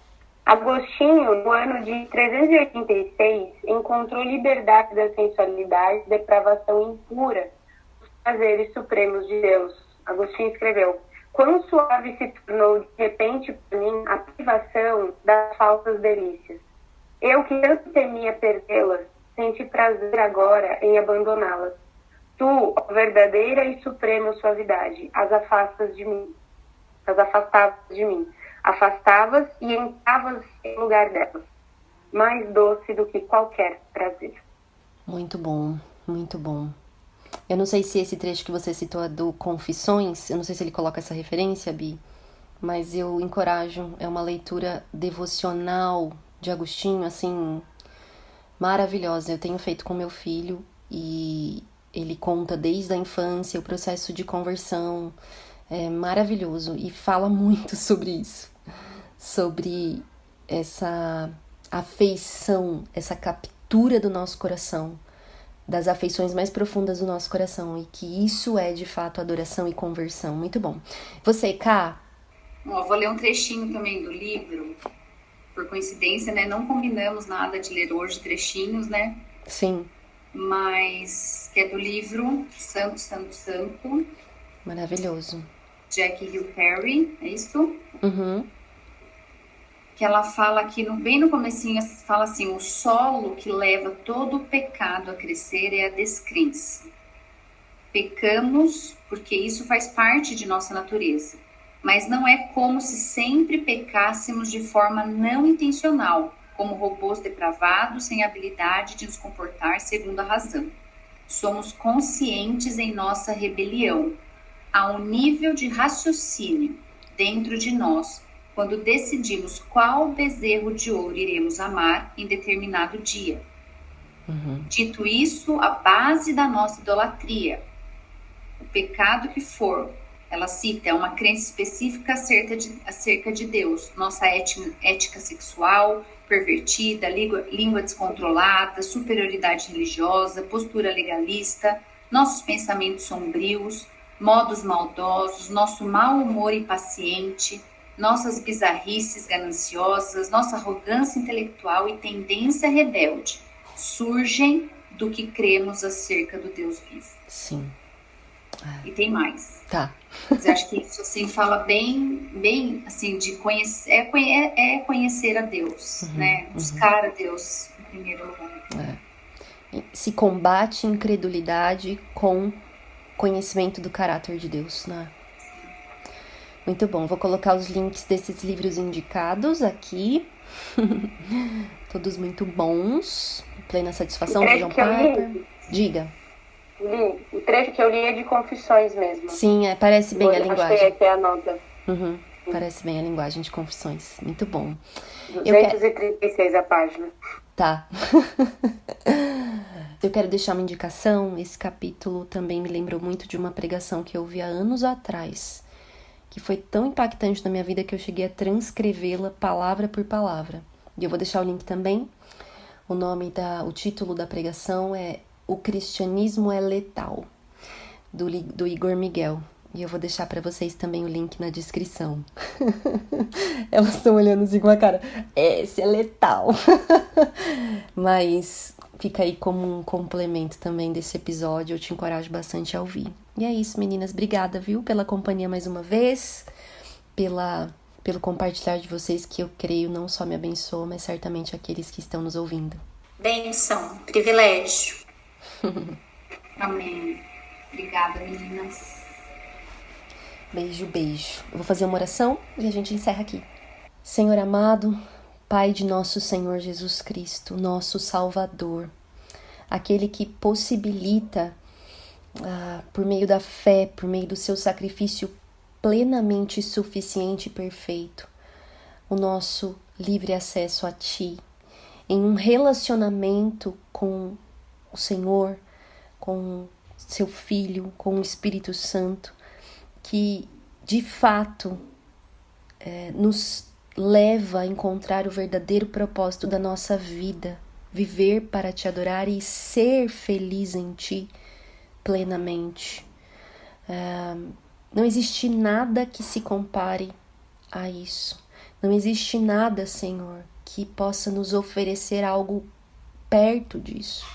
Agostinho, no ano de 386, encontrou liberdade da sensualidade, depravação impura, prazeres supremos de Deus. Agostinho escreveu: quão suave se tornou de repente para mim a privação das falsas delícias. Eu que tanto temia perdê-las, senti prazer agora em abandoná-las. Tu, ó verdadeira e suprema suavidade, as afastavas de mim. Afastavas e entravas em lugar delas. Mais doce do que qualquer prazer. Muito bom, muito bom. Eu não sei se esse trecho que você citou é do Confissões, eu não sei se ele coloca essa referência, Bi, mas eu encorajo, é uma leitura devocional de Agostinho, assim, maravilhosa. Eu tenho feito com meu filho e ele conta desde a infância o processo de conversão, é maravilhoso e fala muito sobre isso, sobre essa afeição, essa captura do nosso coração, das afeições mais profundas do nosso coração, e que isso é de fato adoração e conversão. Muito bom. Você, Ká? Eu vou ler um trechinho também do livro. Por coincidência, né? Não combinamos nada de ler hoje trechinhos, né? Sim. Mas que é do livro Santo, Santo, Santo. Maravilhoso. Jackie Hill Perry, é isso? Uhum. Que ela fala aqui, bem no comecinho, fala assim: o solo que leva todo o pecado a crescer é a descrença. Pecamos porque isso faz parte de nossa natureza, mas não é como se sempre pecássemos de forma não intencional, como robôs depravados sem habilidade de nos comportar segundo a razão. Somos conscientes em nossa rebelião. Há um nível de raciocínio dentro de nós quando decidimos qual bezerro de ouro iremos amar em determinado dia. Uhum. Dito isso, a base da nossa idolatria, o pecado que for, ela cita, é uma crença específica acerca de Deus, nossa ética sexual pervertida, língua descontrolada, superioridade religiosa, postura legalista, nossos pensamentos sombrios, modos maldosos, nosso mau humor impaciente, nossas bizarrices gananciosas, nossa arrogância intelectual e tendência rebelde surgem do que cremos acerca do Deus vivo. Sim. E tem mais. Tá. Mas acho que isso assim fala bem assim de conhecer, conhecer a Deus, né? Buscar a Deus em primeiro lugar. Se combate incredulidade com conhecimento do caráter de Deus, né? Muito bom, vou colocar os links desses livros indicados aqui. Todos muito bons. Plena Satisfação de John Piper. Diga. O trecho que eu li é de Confissões mesmo. Sim, parece bem a linguagem. Achei aqui a nota. Parece bem a linguagem de Confissões. Muito bom. 236 a página. Tá. Eu quero deixar uma indicação. Esse capítulo também me lembrou muito de uma pregação que eu ouvi há anos atrás, que foi tão impactante na minha vida que eu cheguei a transcrevê-la palavra por palavra. E eu vou deixar o link também. O título da pregação é O Cristianismo é Letal, do Igor Miguel. E eu vou deixar para vocês também o link na descrição. Elas estão olhando assim com a cara, esse é letal. Mas fica aí como um complemento também desse episódio, eu te encorajo bastante a ouvir. E é isso, meninas, obrigada, viu, pela companhia mais uma vez, pelo compartilhar de vocês, que eu creio não só me abençoa, mas certamente aqueles que estão nos ouvindo. Benção, privilégio. Amém. Obrigada, meninas. Beijo, beijo. Eu vou fazer uma oração e a gente encerra aqui. Senhor amado, Pai de nosso Senhor Jesus Cristo, nosso Salvador, aquele que possibilita, por meio da fé, por meio do seu sacrifício plenamente suficiente e perfeito, o nosso livre acesso a Ti, em um relacionamento com o Senhor, com seu Filho, com o Espírito Santo, que de fato nos leva a encontrar o verdadeiro propósito da nossa vida, viver para Te adorar e ser feliz em Ti plenamente. Não existe nada que se compare a isso. Não existe nada, Senhor, que possa nos oferecer algo perto disso.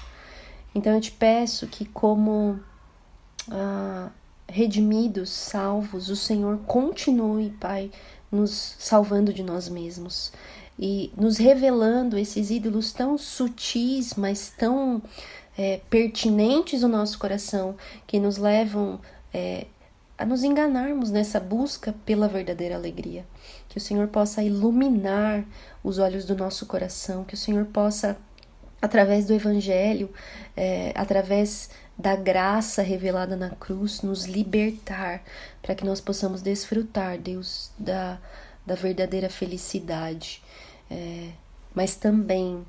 Então eu te peço que, como redimidos, salvos, o Senhor continue, Pai, nos salvando de nós mesmos e nos revelando esses ídolos tão sutis, mas tão pertinentes ao nosso coração, que nos levam a nos enganarmos nessa busca pela verdadeira alegria. Que o Senhor possa iluminar os olhos do nosso coração, que o Senhor possa, através do Evangelho, através da graça revelada na cruz, nos libertar, para que nós possamos desfrutar, Deus, da verdadeira felicidade, mas também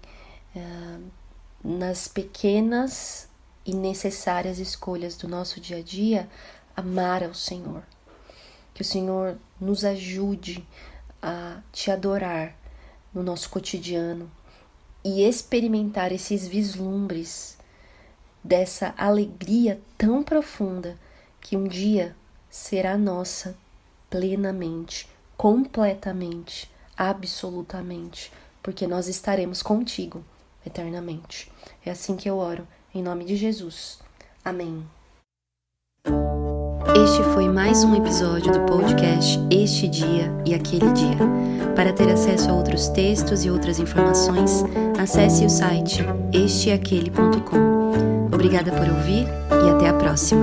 nas pequenas e necessárias escolhas do nosso dia a dia, amar ao Senhor. Que o Senhor nos ajude a te adorar no nosso cotidiano e experimentar esses vislumbres dessa alegria tão profunda que um dia será nossa plenamente, completamente, absolutamente, porque nós estaremos contigo eternamente. É assim que eu oro, em nome de Jesus. Amém. Este foi mais um episódio do podcast Este Dia e Aquele Dia. Para ter acesso a outros textos e outras informações, acesse o site esteaquele.com. Obrigada por ouvir e até a próxima.